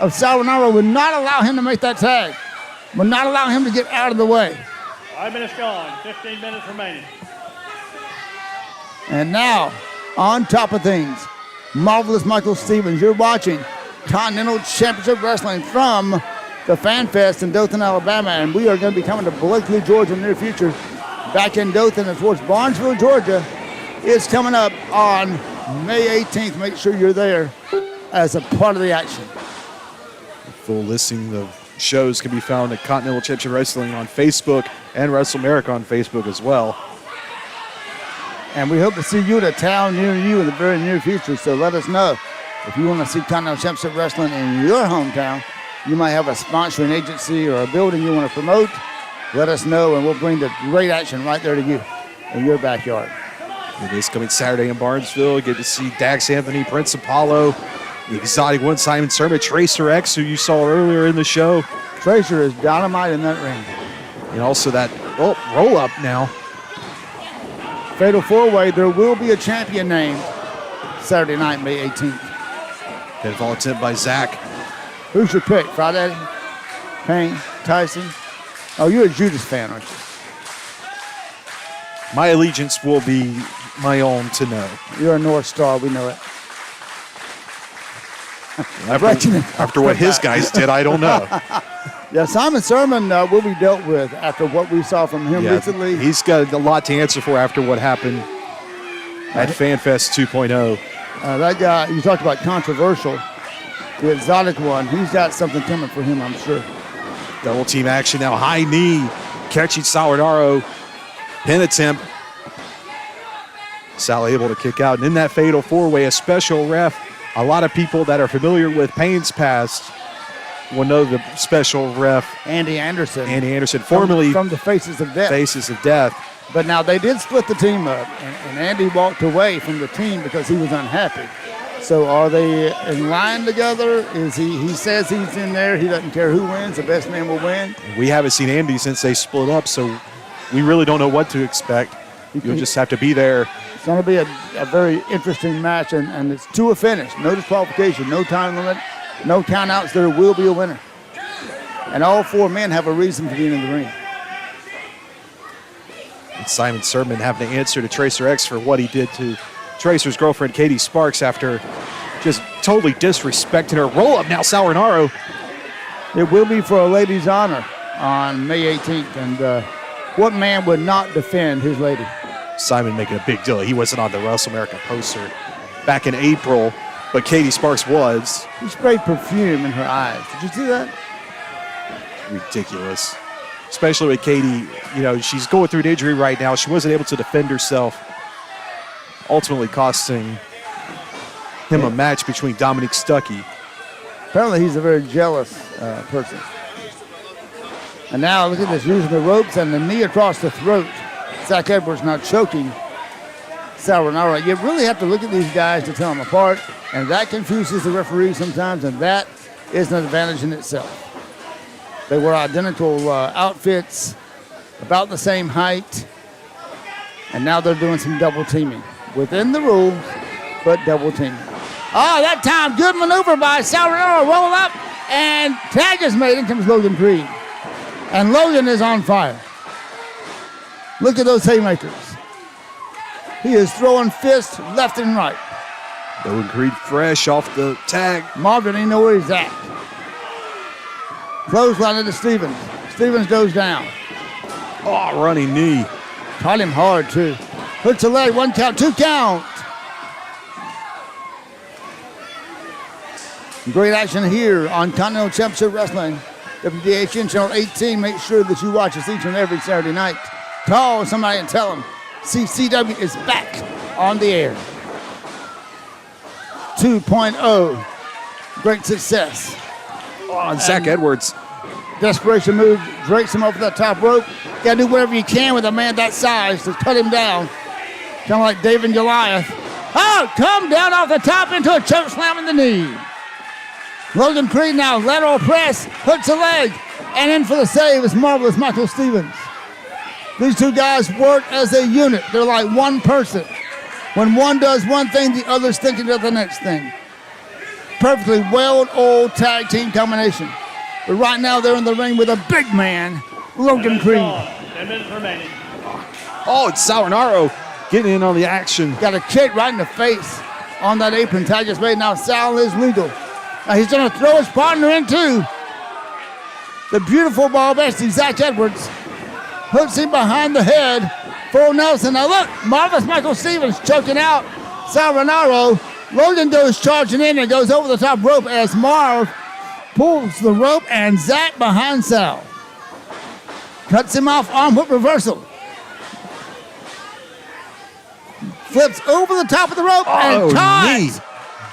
[SPEAKER 2] of Sal Renaro, would not allow him to make that tag, would not allow him to get out of the way.
[SPEAKER 11] 5 minutes gone, 15 minutes remaining.
[SPEAKER 2] And now, on top of things, Marvelous Michael Stevens. You're watching Continental Championship Wrestling from the Fan Fest in Dothan, Alabama, and we are going to be coming to Blakely, Georgia in the near future. Back in Dothan and towards Barnesville, Georgia, is coming up on May 18th. Make sure you're there. as a part of the action.
[SPEAKER 3] Full listing of shows can be found at Continental Championship Wrestling on Facebook and Wrestle America on Facebook as well.
[SPEAKER 2] And we hope to see you at a town near you in the very near future. So let us know if you want to see Continental Championship Wrestling in your hometown. You might have a sponsoring agency or a building you want to promote. Let us know, and we'll bring the great action right there to you in your backyard.
[SPEAKER 3] It is coming Saturday in Barnesville. Get to see Dax Anthony, Prince Apollo, the Exotic One, Simon Sermon, Tracer X, who you saw earlier in the show.
[SPEAKER 2] Tracer is dynamite in that ring.
[SPEAKER 3] And also that roll-up now.
[SPEAKER 2] Fatal 4-Way, there will be a champion named Saturday night, May 18th.
[SPEAKER 3] Pinfall attempt by Zach.
[SPEAKER 2] Who's your pick? Friday? Payne? Tyson? Oh, you're a Judas fan, aren't you?
[SPEAKER 3] My allegiance will be my own to know.
[SPEAKER 2] You're a North Star, we know it.
[SPEAKER 3] After what his guys did, I don't know.
[SPEAKER 2] Yeah, Simon Sermon will be dealt with after what we saw from him recently.
[SPEAKER 3] He's got a lot to answer for after what happened at FanFest 2.0.
[SPEAKER 2] That guy, you talked about controversial, the Exotic One, he's got something coming for him, I'm sure.
[SPEAKER 3] Double team action now, high knee, catching Sawanaro, pin attempt. Sal able to kick out, and in that fatal 4-way, a special ref. A lot of people that are familiar with Payne's past will know the special ref.
[SPEAKER 2] Andy Anderson,
[SPEAKER 3] formerly
[SPEAKER 2] from the Faces of Death.
[SPEAKER 3] Faces of Death.
[SPEAKER 2] But now they did split the team up, and Andy walked away from the team because he was unhappy. So are they in line together? He says he's in there. He doesn't care who wins. The best man will win.
[SPEAKER 3] We haven't seen Andy since they split up, so we really don't know what to expect. You'll just have to be there.
[SPEAKER 2] It's going to be a very interesting match, and it's to a finish. No disqualification, no time limit, no countouts. There will be a winner. And all four men have a reason for being in the ring.
[SPEAKER 3] And Simon Sermon having to answer to Tracer X for what he did to Tracer's girlfriend, Katie Sparks, after just totally disrespecting her. Roll up now, Sawanaro.
[SPEAKER 2] It will be for a lady's honor on May 18th, and what man would not defend his lady?
[SPEAKER 3] Simon making a big deal. He wasn't on the Wrestle America poster back in April, but Katie Sparks was.
[SPEAKER 2] He sprayed perfume in her eyes. Did you see that?
[SPEAKER 3] Ridiculous. Especially with Katie, she's going through an injury right now. She wasn't able to defend herself, ultimately costing him a match between Dominic Stuckey.
[SPEAKER 2] Apparently he's a very jealous person. And now look at this, using the ropes and the knee across the throat. Zach Edwards now choking Sawanaro. You really have to look at these guys to tell them apart, and that confuses the referee sometimes, and that is an advantage in itself. They wear identical outfits, about the same height, and now they're doing some double teaming. Within the rules, but double teaming. Oh, that time, good maneuver by Sawanaro. Roll up, and tag is made. In comes Logan Creed. And Logan is on fire. Look at those haymakers. He is throwing fists left and right.
[SPEAKER 3] Logan Creed fresh off the tag.
[SPEAKER 2] Marvin ain't know where he's at. Clothesline into Stevens. Stevens goes down.
[SPEAKER 3] Oh, running knee.
[SPEAKER 2] Caught him hard, too. Hooks a leg, 1 count, 2 count. Great action here on Continental Championship Wrestling. WDHN Channel 18. Make sure that you watch us each and every Saturday night. Call somebody and tell them CCW is back on the air. 2.0. Great success.
[SPEAKER 3] On Zach Edwards.
[SPEAKER 2] Desperation move. Drakes him over that top rope. Got to do whatever you can with a man that size to cut him down. Kind of like David and Goliath. Oh, come down off the top into a choke slam in the knee. Logan Creed now, lateral press, hooks a leg, and in for the save is Marvelous Michael Stevens. These two guys work as a unit. They're like one person. When one does one thing, the other's thinking of the next thing. Perfectly well-oiled tag team combination. But right now they're in the ring with a big man, Logan Creed.
[SPEAKER 11] 10 minutes remaining.
[SPEAKER 3] Oh, it's Sawanaro getting in on the action.
[SPEAKER 2] Got a kick right in the face on that apron. Tag is made. Now Sal is legal. Now he's going to throw his partner into the beautiful ball bestie, Zach Edwards. Hooks him behind the head. Full Nelson. Now look, Marvelous Michael Stevens choking out Sawanaro. Logan goes charging in and goes over the top rope as Marv pulls the rope and Zach behind Sal. Cuts him off arm whip reversal. Flips over the top of the rope and ties.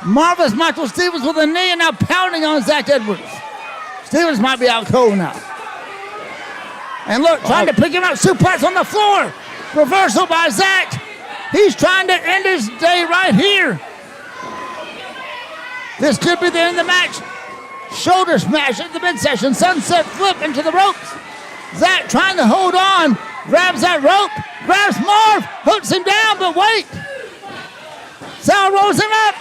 [SPEAKER 2] Marvelous Michael Stevens with a knee and now pounding on Zach Edwards. Stevens might be out cold now. And look, trying to pick him up, suplex on the floor. Reversal by Zach. He's trying to end his day right here. This could be the end of the match. Shoulder smash at the midsection. Sunset flip into the ropes. Zach trying to hold on. Grabs that rope. Grabs Marv. Hooks him down, but wait. Sal rolls him up.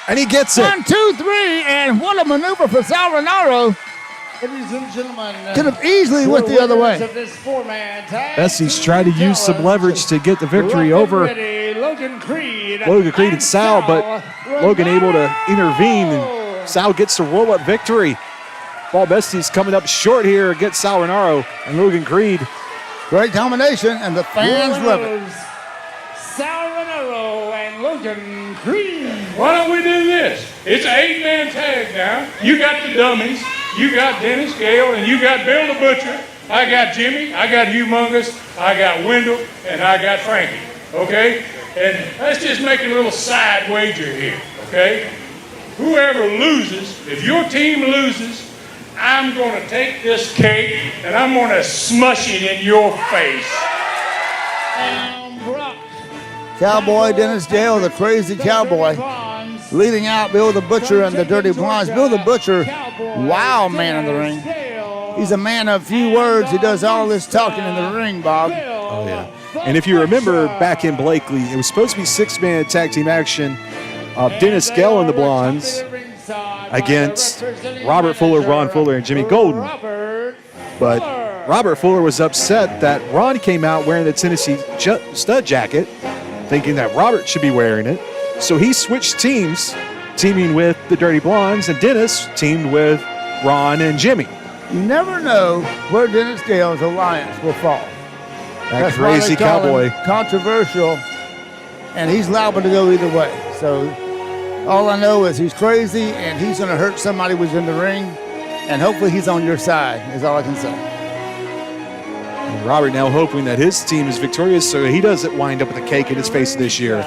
[SPEAKER 3] And he gets it.
[SPEAKER 2] 1, 2, 3, and what a maneuver for Sal Renaro.
[SPEAKER 4] Ladies and gentlemen,
[SPEAKER 2] could have easily went the other way.
[SPEAKER 3] Bessie's trying to use some leverage to get the victory over
[SPEAKER 4] Logan Creed
[SPEAKER 3] and Sal, but Logan able to intervene, and Sal gets the roll-up victory. Paul Bessie's coming up short here against Sal Renaro and Logan Creed.
[SPEAKER 2] Great combination, and the fans love it.
[SPEAKER 4] Sal Renaro and Logan Creed.
[SPEAKER 7] Why don't we do this? It's an 8-man tag now. You got the dummies. You got Dennis Gale, and you got Bill the Butcher. I got Jimmy. I got Humongous. I got Wendell, and I got Frankie. Okay? And let's just make a little side wager here. Okay? Whoever loses, if your team loses, I'm going to take this cake and I'm going to smush it in your face.
[SPEAKER 2] Cowboy Dennis Gale, the crazy cowboy, leading out Bill the Butcher and the Dirty Blondes. Bill the Butcher, wow man in the ring. He's a man of few words. He does all this talking in the ring, Bob.
[SPEAKER 3] Oh, yeah. And if you remember back in Blakely, it was supposed to be 6-man tag team action of Dennis Gale and the Blondes against Robert Fuller, Ron Fuller, and Jimmy Golden. But Robert Fuller was upset that Ron came out wearing the Tennessee stud jacket, thinking that Robert should be wearing it. So he switched teams, teaming with the Dirty Blondes, and Dennis teamed with Ron and Jimmy.
[SPEAKER 2] You never know where Dennis Gale's alliance will fall.
[SPEAKER 3] That crazy cowboy.
[SPEAKER 2] Controversial, and he's liable to go either way. So all I know is he's crazy, and he's going to hurt somebody who's in the ring, and hopefully he's on your side, is all I can say.
[SPEAKER 3] And Robert now hoping that his team is victorious so he doesn't wind up with a cake in his face this year.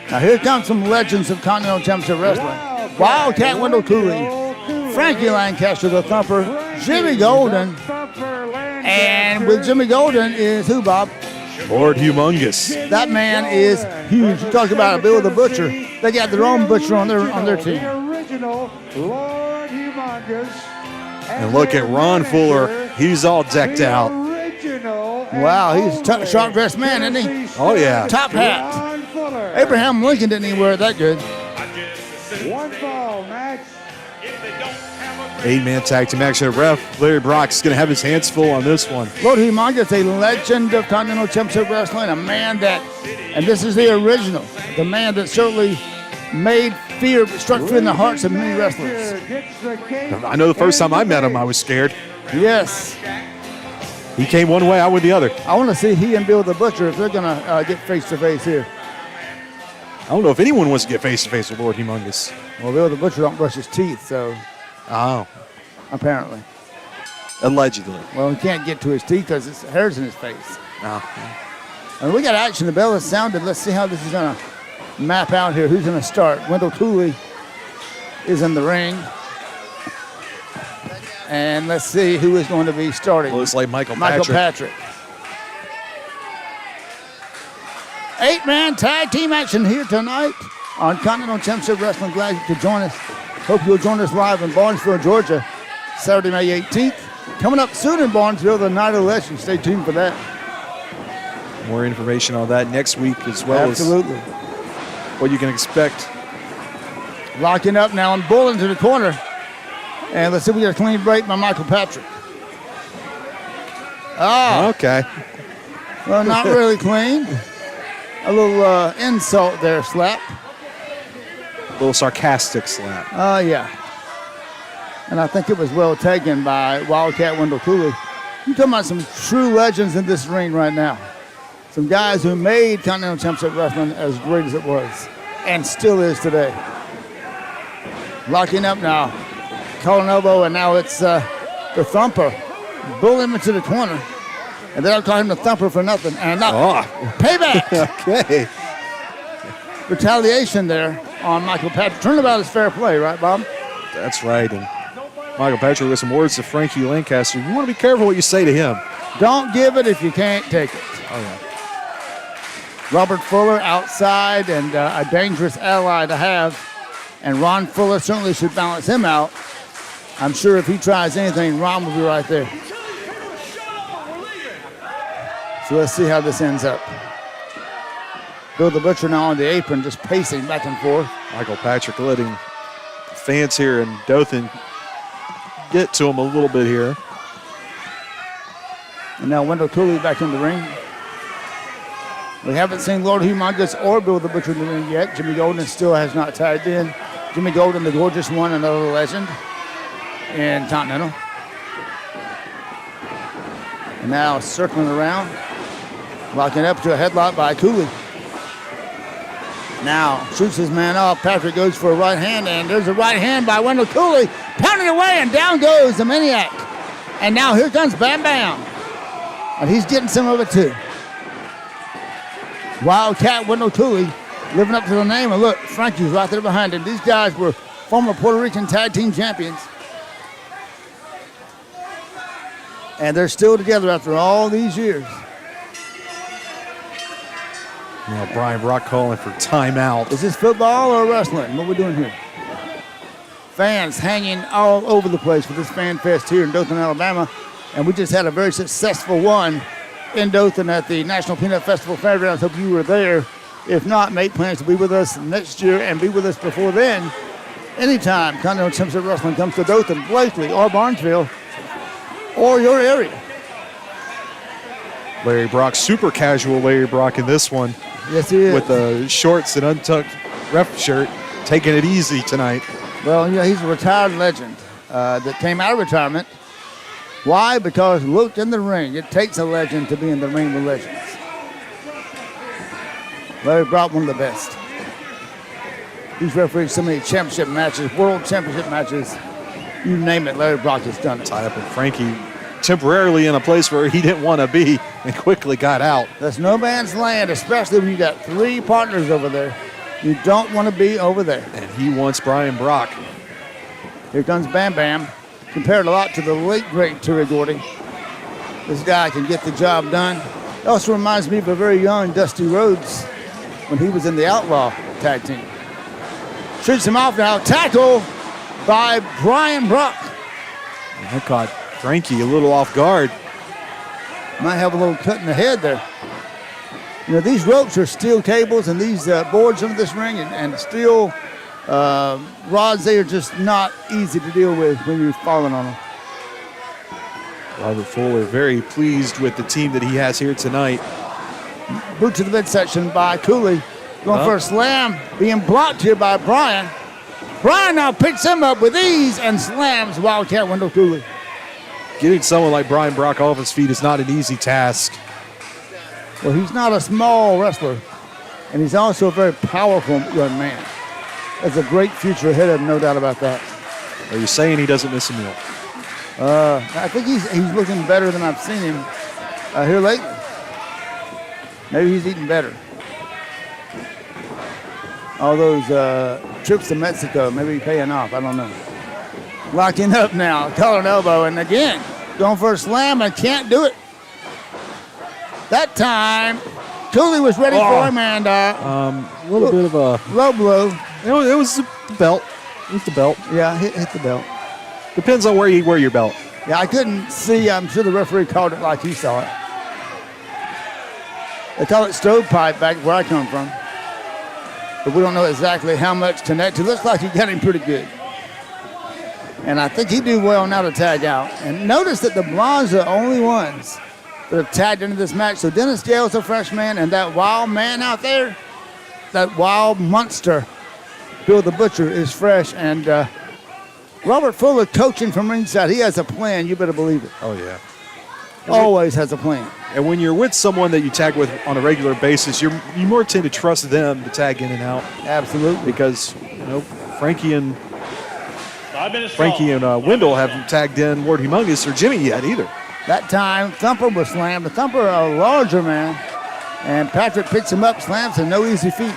[SPEAKER 2] Now here comes some legends of Continental Championship Wrestling. Wildcat Wendell Cooley, Frankie Lancaster the Thumper, Jimmy Golden, and with Jimmy Golden is who, Bob?
[SPEAKER 3] Lord Humongous.
[SPEAKER 2] That man is huge. You talk about a Bill the Butcher. They got their own butcher on their team.
[SPEAKER 3] And look at Ron Fuller. He's all decked out.
[SPEAKER 2] Wow, he's a sharp-dressed man, isn't he?
[SPEAKER 3] Oh, yeah.
[SPEAKER 2] Top hat. Abraham Lincoln didn't even wear it that good.
[SPEAKER 3] 8-man tag team action. Ref Larry Brock's going to have his hands full on this one.
[SPEAKER 2] Lord Humongous, a legend of Continental Championship Wrestling, a man that, and this is the original, the man that certainly made fear, struck fear in the hearts of many wrestlers.
[SPEAKER 3] I know the first time I met him, I was scared.
[SPEAKER 2] Yes.
[SPEAKER 3] He came one way, I went the other.
[SPEAKER 2] I want to see he and Bill the Butcher if they're going to get face-to-face here.
[SPEAKER 3] I don't know if anyone wants to get face-to-face with Lord Humongous.
[SPEAKER 2] Well, Bill the Butcher don't brush his teeth, so...
[SPEAKER 3] Oh.
[SPEAKER 2] Apparently.
[SPEAKER 3] Allegedly.
[SPEAKER 2] Well, he can't get to his teeth because his hair's in his face.
[SPEAKER 3] Oh.
[SPEAKER 2] And we got action. The bell has sounded. Let's see how this is going to map out here. Who's going to start? Wendell Cooley is in the ring. And let's see who is going to be starting.
[SPEAKER 3] Looks like Michael
[SPEAKER 2] Patrick. 8-man tag team action here tonight on Continental Championship Wrestling. Glad you could join us. Hope you'll join us live in Barnesville, Georgia, Saturday, May 18th. Coming up soon in Barnesville, the night of election. Stay tuned for that.
[SPEAKER 3] More information on that next week as well.
[SPEAKER 2] Absolutely.
[SPEAKER 3] As what you can expect.
[SPEAKER 2] Locking up now and Bull into the corner. And let's see if we get a clean break by Michael Patrick. Oh.
[SPEAKER 3] Okay.
[SPEAKER 2] Well, not really clean. A little insult there, slap.
[SPEAKER 3] A little sarcastic slap.
[SPEAKER 2] Oh, yeah. And I think it was well taken by Wildcat Wendell Cooley. You're talking about some true legends in this ring right now. Some guys who made Continental Championship Wrestling as great as it was and still is today. Locking up now. Collar elbow, and now it's the thumper. Bull him into the corner. And they don't call him the thumper for nothing. And now, payback.
[SPEAKER 3] Okay.
[SPEAKER 2] Retaliation there on Michael Patrick. Turnabout is fair play, right, Bob?
[SPEAKER 3] That's right. And Michael Patrick with some words to Frankie Lancaster. You want to be careful what you say to him.
[SPEAKER 2] Don't give it if you can't take it.
[SPEAKER 3] Oh, yeah.
[SPEAKER 2] Robert Fuller outside, and a dangerous ally to have. And Ron Fuller certainly should balance him out. I'm sure if he tries anything, Ron will be right there. So let's see how this ends up. Bill the Butcher now on the apron, just pacing back and forth.
[SPEAKER 3] Michael Patrick letting fans here in Dothan get to him a little bit here.
[SPEAKER 2] And now Wendell Cooley back in the ring. We haven't seen Lord Humongous or Bill the Butcher in the ring yet. Jimmy Golden still has not tagged in. Jimmy Golden, the gorgeous one, another legend in Continental. And now circling around, locking up to a headlock by Cooley. Now shoots his man off. Patrick goes for a right hand, and there's a right hand by Wendell Cooley. Pounding away, and down goes the Maniac. And now here comes Bam Bam. And he's getting some of it too. Wildcat Wendell Cooley living up to the name. And look, Frankie's right there behind him. These guys were former Puerto Rican tag team champions. And they're still together after all these years.
[SPEAKER 3] Now Brian Brock calling for timeout.
[SPEAKER 2] Is this football or wrestling? What are we doing here? Fans hanging all over the place for this fan fest here in Dothan, Alabama. And we just had a very successful one in Dothan at the National Peanut Festival Fairgrounds. Hope you were there. If not, make plans to be with us next year and be with us before then. Anytime Continental Championship Wrestling comes to Dothan, Blakely, or Barnesville, or your area.
[SPEAKER 3] Larry Brock, super casual Larry Brock in this one.
[SPEAKER 2] Yes, he is.
[SPEAKER 3] With the shorts and untucked ref shirt, taking it easy tonight.
[SPEAKER 2] Well, yeah, he's a retired legend that came out of retirement. Why? Because look in the ring. It takes a legend to be in the ring with legends. Larry Brock, one of the best. He's refereed so many championship matches, world championship matches. You name it, Larry Brock has done it.
[SPEAKER 3] Tied up with Frankie temporarily in a place where he didn't want to be and quickly got out.
[SPEAKER 2] That's no man's land, especially when you got three partners over there. You don't want to be over there.
[SPEAKER 3] And he wants Brian Brock.
[SPEAKER 2] Here comes Bam Bam. Compared a lot to the late, great Terry Gordy. This guy can get the job done. It also reminds me of a very young Dusty Rhodes when he was in the Outlaw tag team. Shoots him off now. Tackle by Brian Brock.
[SPEAKER 3] And that caught Frankie a little off guard.
[SPEAKER 2] Might have a little cut in the head there. You know, these ropes are steel cables, and these boards under this ring and steel rods, they are just not easy to deal with when you're falling on them.
[SPEAKER 3] Robert Fuller very pleased with the team that he has here tonight.
[SPEAKER 2] Boot to the midsection by Cooley. Going for a slam, being blocked here by Brian. Brian now picks him up with ease and slams Wildcat Wendell Cooley.
[SPEAKER 3] Getting someone like Brian Brock off his feet is not an easy task.
[SPEAKER 2] Well, he's not a small wrestler, and he's also a very powerful young man. There's a great future ahead of him, no doubt about that.
[SPEAKER 3] Are you saying he doesn't miss a meal?
[SPEAKER 2] I think he's looking better than I've seen him here lately. Maybe he's eating better. All those trips to Mexico, maybe paying off, I don't know. Locking up now, collar and elbow, and again, going for a slam and can't do it. That time, Cooley was ready for him, and
[SPEAKER 3] a little bit of a
[SPEAKER 2] low blow.
[SPEAKER 3] It was the belt. It was the belt.
[SPEAKER 2] Yeah, hit the belt.
[SPEAKER 3] Depends on where you wear your belt.
[SPEAKER 2] Yeah, I couldn't see. I'm sure the referee called it like he saw it. They call it stovepipe back where I come from. But we don't know exactly how much connected. It looks like he got him pretty good. And I think he'd do well now to tag out. And notice that the Blondes are the only ones that have tagged into this match. So Dennis Gale's a freshman, and that wild man out there, that wild monster, Bill the Butcher, is fresh. And Robert Fuller coaching from ringside. He has a plan. You better believe it.
[SPEAKER 3] Oh, yeah.
[SPEAKER 2] Always has a plan.
[SPEAKER 3] And when you're with someone that you tag with on a regular basis, you more tend to trust them to tag in and out.
[SPEAKER 2] Absolutely.
[SPEAKER 3] Because, Frankie and Frankie and Wendell haven't tagged in Lord Humongous or Jimmy yet either.
[SPEAKER 2] That time, Thumper was slammed. The Thumper, a larger man, and Patrick picks him up, slams him, no easy feat.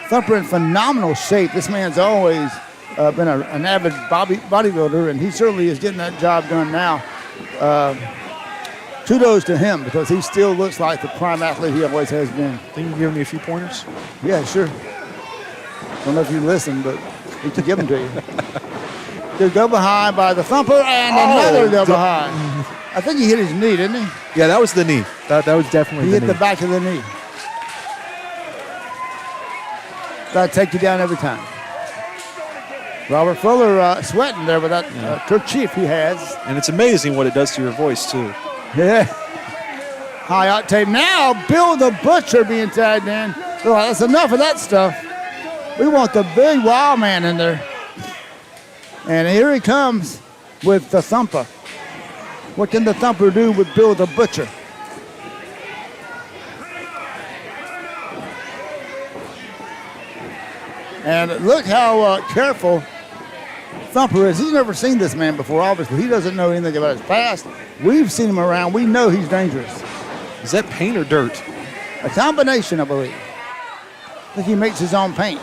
[SPEAKER 2] Thumper in phenomenal shape. This man's always been an avid bodybuilder, and he certainly is getting that job done now. Kudos to him because he still looks like the prime athlete he always has been.
[SPEAKER 3] Think you can give me a few pointers?
[SPEAKER 2] Yeah, sure. Don't know if you listen, but we can give them to you. Good double high by the Thumper and another double high. I think he hit his knee, didn't he?
[SPEAKER 3] Yeah, that was the knee. That was definitely
[SPEAKER 2] He
[SPEAKER 3] the
[SPEAKER 2] hit
[SPEAKER 3] knee.
[SPEAKER 2] the back of the knee. That'll take you down every time. Robert Fuller sweating there with that kerchief he has.
[SPEAKER 3] And it's amazing what it does to your voice, too.
[SPEAKER 2] Yeah. High octane. Now, Bill the Butcher being tagged in. Well, that's enough of that stuff. We want the big wild man in there. And here he comes with the Thumper. What can the Thumper do with Bill the Butcher? And look how careful Thumper is. He's never seen this man before, obviously. He doesn't know anything about his past. We've seen him around. We know he's dangerous.
[SPEAKER 3] Is that paint or dirt?
[SPEAKER 2] A combination, I believe. I think he makes his own paint.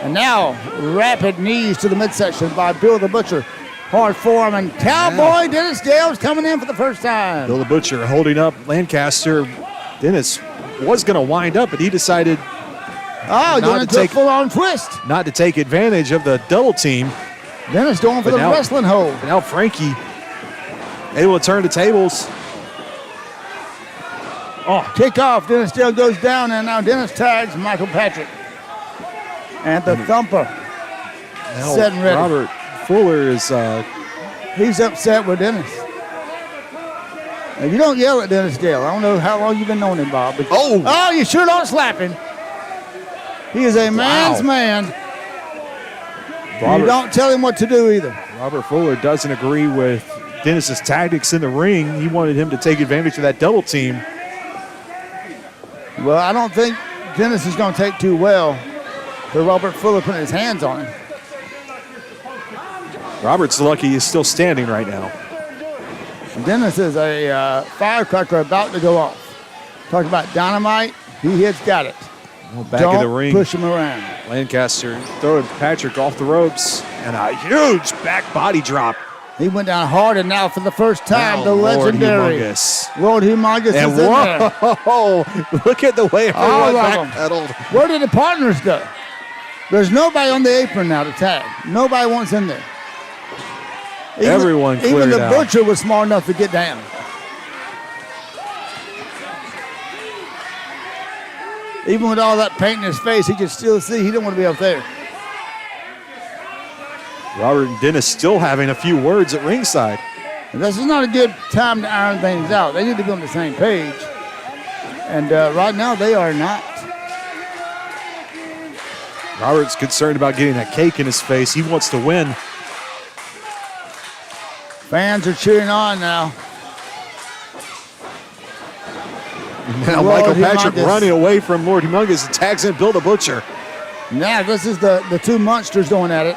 [SPEAKER 2] And now, rapid knees to the midsection by Bill the Butcher. Hard forearm, and Cowboy Dennis Gale's coming in for the first time.
[SPEAKER 3] Bill the Butcher holding up Lancaster. Dennis was going to wind up, but he decided
[SPEAKER 2] going into a full-on twist.
[SPEAKER 3] not to take advantage of the double team.
[SPEAKER 2] Dennis going for the wrestling hold.
[SPEAKER 3] Now Frankie able to turn the tables.
[SPEAKER 2] Kickoff. Dennis Gale goes down, and now Dennis tags Michael Patrick. And the Thumper setting ready.
[SPEAKER 3] Robert Fuller is...
[SPEAKER 2] he's upset with Dennis. And you don't yell at Dennis Gale. I don't know how long you've been knowing him, Bob. But you sure don't slap him. He is a man's man. You don't tell him what to do either.
[SPEAKER 3] Robert Fuller doesn't agree with Dennis's tactics in the ring. He wanted him to take advantage of that double team.
[SPEAKER 2] Well, I don't think Dennis is going to take too well for Robert Fuller putting his hands on him.
[SPEAKER 3] Robert's lucky he's still standing right now.
[SPEAKER 2] Dennis is a firecracker about to go off. Talking about dynamite, he has got it.
[SPEAKER 3] Back
[SPEAKER 2] Don't
[SPEAKER 3] in the ring.
[SPEAKER 2] Push him around.
[SPEAKER 3] Lancaster throwing Patrick off the ropes and a huge back body drop.
[SPEAKER 2] He went down hard, and now for the first time, the legendary
[SPEAKER 3] Lord
[SPEAKER 2] Humongous
[SPEAKER 3] and
[SPEAKER 2] is in there.
[SPEAKER 3] whoa! Look at the way everyone backpedaled.
[SPEAKER 2] Where did the partners go? There's nobody on the apron now to tag. Nobody wants in there.
[SPEAKER 3] Everyone cleared
[SPEAKER 2] Even the
[SPEAKER 3] out.
[SPEAKER 2] Butcher was smart enough to get down. Even with all that paint in his face, he could still see he didn't want to be up there.
[SPEAKER 3] Robert and Dennis still having a few words at ringside.
[SPEAKER 2] And this is not a good time to iron things out. They need to be on the same page. And right now, they are not.
[SPEAKER 3] Robert's concerned about getting that cake in his face. He wants to win.
[SPEAKER 2] Fans are cheering on now.
[SPEAKER 3] Now
[SPEAKER 2] Lord
[SPEAKER 3] Michael Patrick
[SPEAKER 2] Humongous.
[SPEAKER 3] running away from Lord Humongous and tags in Bill the Butcher.
[SPEAKER 2] Now this is the two monsters going at it.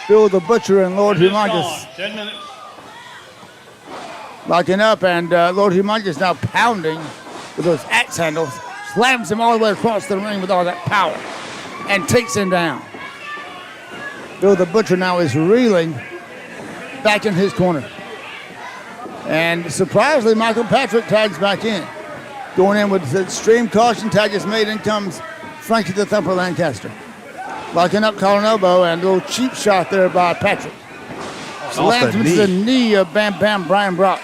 [SPEAKER 2] Bill the Butcher and Lord Humongous
[SPEAKER 11] 10 minutes.
[SPEAKER 2] locking up, and Lord Humongous now pounding with those axe handles. Slams him all the way across the ring with all that power and takes him down. Bill the Butcher now is reeling back in his corner. And surprisingly, Michael Patrick tags back in. Going in with the extreme caution, tag is made, in comes Frankie the Thumper Lancaster. Locking up, collar elbow, and a little cheap shot there by Patrick. Slams him to the knee of Bam Bam Brian Brock.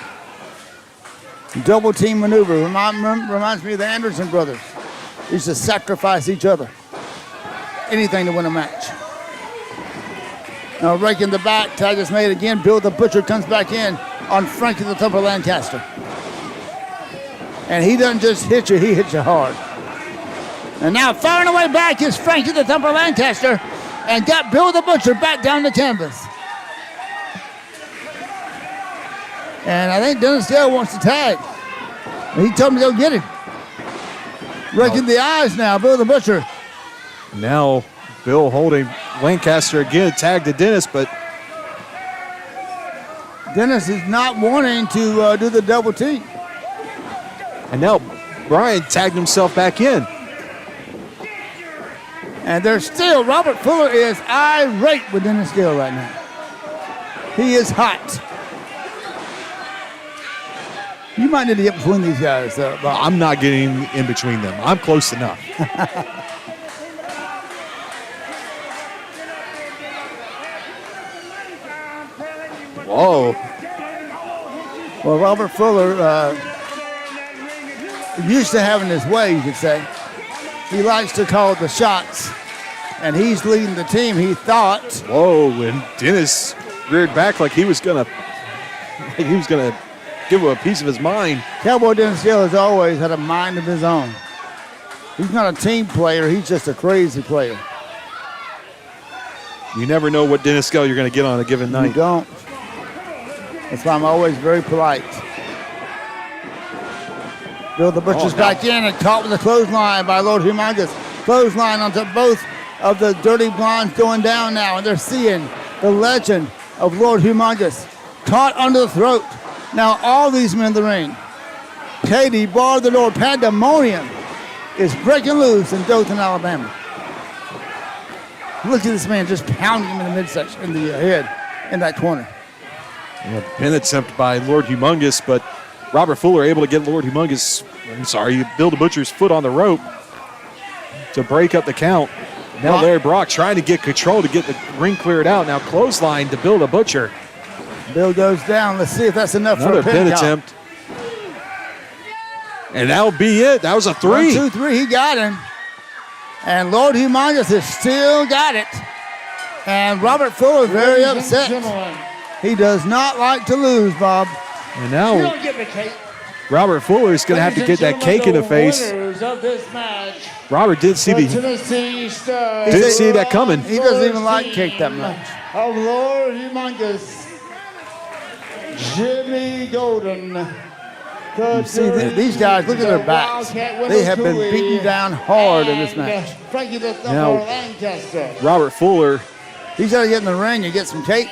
[SPEAKER 2] Double team maneuver. Reminds me of the Anderson brothers. They used to sacrifice each other. Anything to win a match. Now raking the back, tag is made again. Bill the Butcher comes back in on Frankie the Thumper Lancaster. And he doesn't just hit you, he hits you hard. And now firing away back is Frankie the Thumper Lancaster and got Bill the Butcher back down the canvas. And I think Dennis Gale wants to tag. And he told him to go get him. Raking the eyes now, Bill the Butcher.
[SPEAKER 3] Now Bill holding Lancaster again, tagged to Dennis, but
[SPEAKER 2] Dennis is not wanting to do the double team.
[SPEAKER 3] and now Brian tagged himself back in.
[SPEAKER 2] And there's still, Robert Fuller is irate with Dennis Gill right now. He is hot. You might need to get between these guys, Bob.
[SPEAKER 3] I'm not getting in between them. I'm close enough. Whoa.
[SPEAKER 2] Well, Robert Fuller used to having his way, you could say. He likes to call the shots, and he's leading the team, he thought.
[SPEAKER 3] Whoa, and Dennis reared back like he was gonna give him a piece of his mind.
[SPEAKER 2] Cowboy Dennis Gill has always had a mind of his own. He's not a team player, he's just a crazy player.
[SPEAKER 3] You never know what Dennis Gill you're gonna get on a given night.
[SPEAKER 2] You don't. That's why I'm always very polite. Bill the Butcher's back in and caught with a clothesline by Lord Humongous. Clothesline onto both of the Dirty Blondes going down now, and they're seeing the legend of Lord Humongous caught under the throat. Now all these men in the ring. Katie barred the door. Pandemonium is breaking loose in Dothan, Alabama. Look at this man just pounding him in the midsection, in the head, in that corner.
[SPEAKER 3] A pin attempt by Lord Humongous, but Robert Fuller able to get Bill the Butcher's foot on the rope to break up the count. Now Larry Brock trying to get control to get the ring cleared out. Now clothesline to Bill the Butcher.
[SPEAKER 2] Bill goes down. Let's see if that's enough
[SPEAKER 3] Another
[SPEAKER 2] for a pin
[SPEAKER 3] attempt. And that'll be it. That was a 3.
[SPEAKER 2] 1, 2, 3, he got him. And Lord Humongous has still got it. And Robert Fuller is very upset. He does not like to lose, Bob.
[SPEAKER 3] And now Robert Fuller is going to have to get that cake in the face. Robert did see that coming.
[SPEAKER 2] He doesn't even like cake that much.
[SPEAKER 4] Of Lord Humongous, Jimmy Golden.
[SPEAKER 2] You see, these guys, look at their backs. They have been beaten down hard in this match.
[SPEAKER 3] Now, Robert Fuller.
[SPEAKER 2] He's got to get in the ring and get some cake.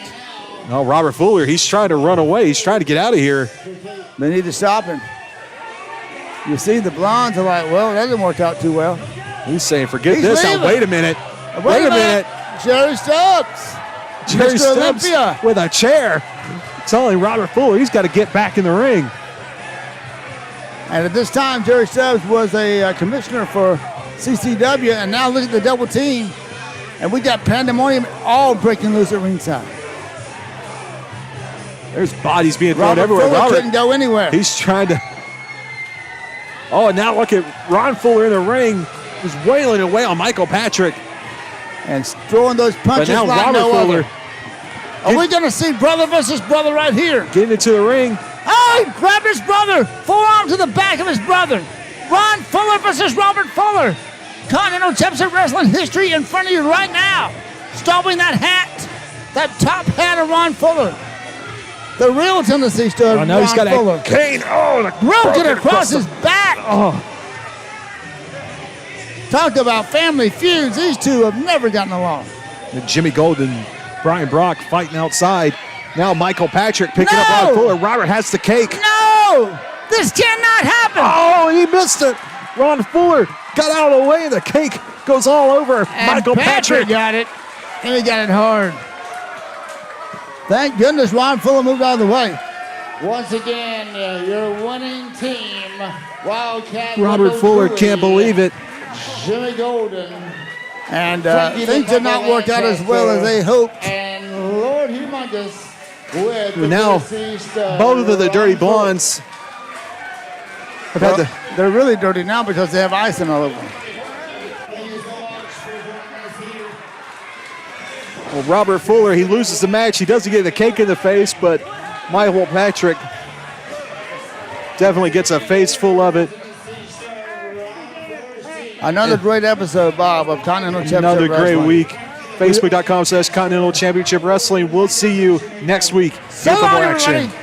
[SPEAKER 3] No, Robert Fuller, he's trying to run away. He's trying to get out of here.
[SPEAKER 2] They need to stop him. You see, the Blondes are like, well, that didn't work out too well.
[SPEAKER 3] He's saying, forget this. Now, wait a minute.
[SPEAKER 2] Wait a minute. Jerry Stubbs.
[SPEAKER 3] Jerry
[SPEAKER 2] Mr.
[SPEAKER 3] Stubbs
[SPEAKER 2] Olympia.
[SPEAKER 3] with a chair telling Robert Fuller he's got to get back in the ring.
[SPEAKER 2] And at this time, Jerry Stubbs was a commissioner for CCW, and now look at the double team. And we got Pandemonium all breaking loose at ringside.
[SPEAKER 3] There's bodies being thrown
[SPEAKER 2] Robert
[SPEAKER 3] everywhere.
[SPEAKER 2] Fuller
[SPEAKER 3] Robert
[SPEAKER 2] couldn't go anywhere.
[SPEAKER 3] He's trying to. Oh, and now look at Ron Fuller in the ring. He's wailing away on Michael Patrick.
[SPEAKER 2] And throwing those punches
[SPEAKER 3] but now
[SPEAKER 2] like
[SPEAKER 3] Robert
[SPEAKER 2] no
[SPEAKER 3] Fuller.
[SPEAKER 2] other. Are we going to see brother versus brother right here?
[SPEAKER 3] Getting into the ring.
[SPEAKER 2] Oh, he grabbed his brother. Forearm to the back of his brother. Ron Fuller versus Robert Fuller. Continental Championship Wrestling history in front of you right now. Stomping that hat. That top hat of Ron Fuller. The real Tennessee stud,
[SPEAKER 3] Oh, now
[SPEAKER 2] Ron
[SPEAKER 3] he's got
[SPEAKER 2] Fuller.
[SPEAKER 3] a cane. Oh,
[SPEAKER 2] broken across his back.
[SPEAKER 3] Oh.
[SPEAKER 2] Talk about family feuds. These two have never gotten along.
[SPEAKER 3] And Jimmy Golden, Brian Brock fighting outside. Now Michael Patrick picking up Ron Fuller. Robert has the cake.
[SPEAKER 2] No! This cannot happen.
[SPEAKER 3] Oh, he missed it. Ron Fuller got out of the way, and the cake goes all over
[SPEAKER 2] And
[SPEAKER 3] Michael Patrick.
[SPEAKER 2] got it. And he got it hard. Thank goodness Ron Fuller moved out of the way.
[SPEAKER 4] Once again, your winning team, Wildcat.
[SPEAKER 3] Robert Fuller can't believe it.
[SPEAKER 4] Jimmy Golden.
[SPEAKER 2] And things did not work out as well as they hoped.
[SPEAKER 4] And Lord Humongous with the
[SPEAKER 3] Now, both of the Dirty Blondes have had the.
[SPEAKER 2] They're really dirty now because they have icing all over them.
[SPEAKER 3] Well, Robert Fuller, he loses the match. He doesn't get the cake in the face, but Michael Patrick definitely gets a face full of it.
[SPEAKER 2] Another great episode, Bob, of Continental Championship
[SPEAKER 3] Another great
[SPEAKER 2] Wrestling.
[SPEAKER 3] week. Facebook.com/Continental Championship Wrestling. We'll see you next week.
[SPEAKER 2] So
[SPEAKER 3] Get the
[SPEAKER 2] long,
[SPEAKER 3] more action.
[SPEAKER 2] everybody.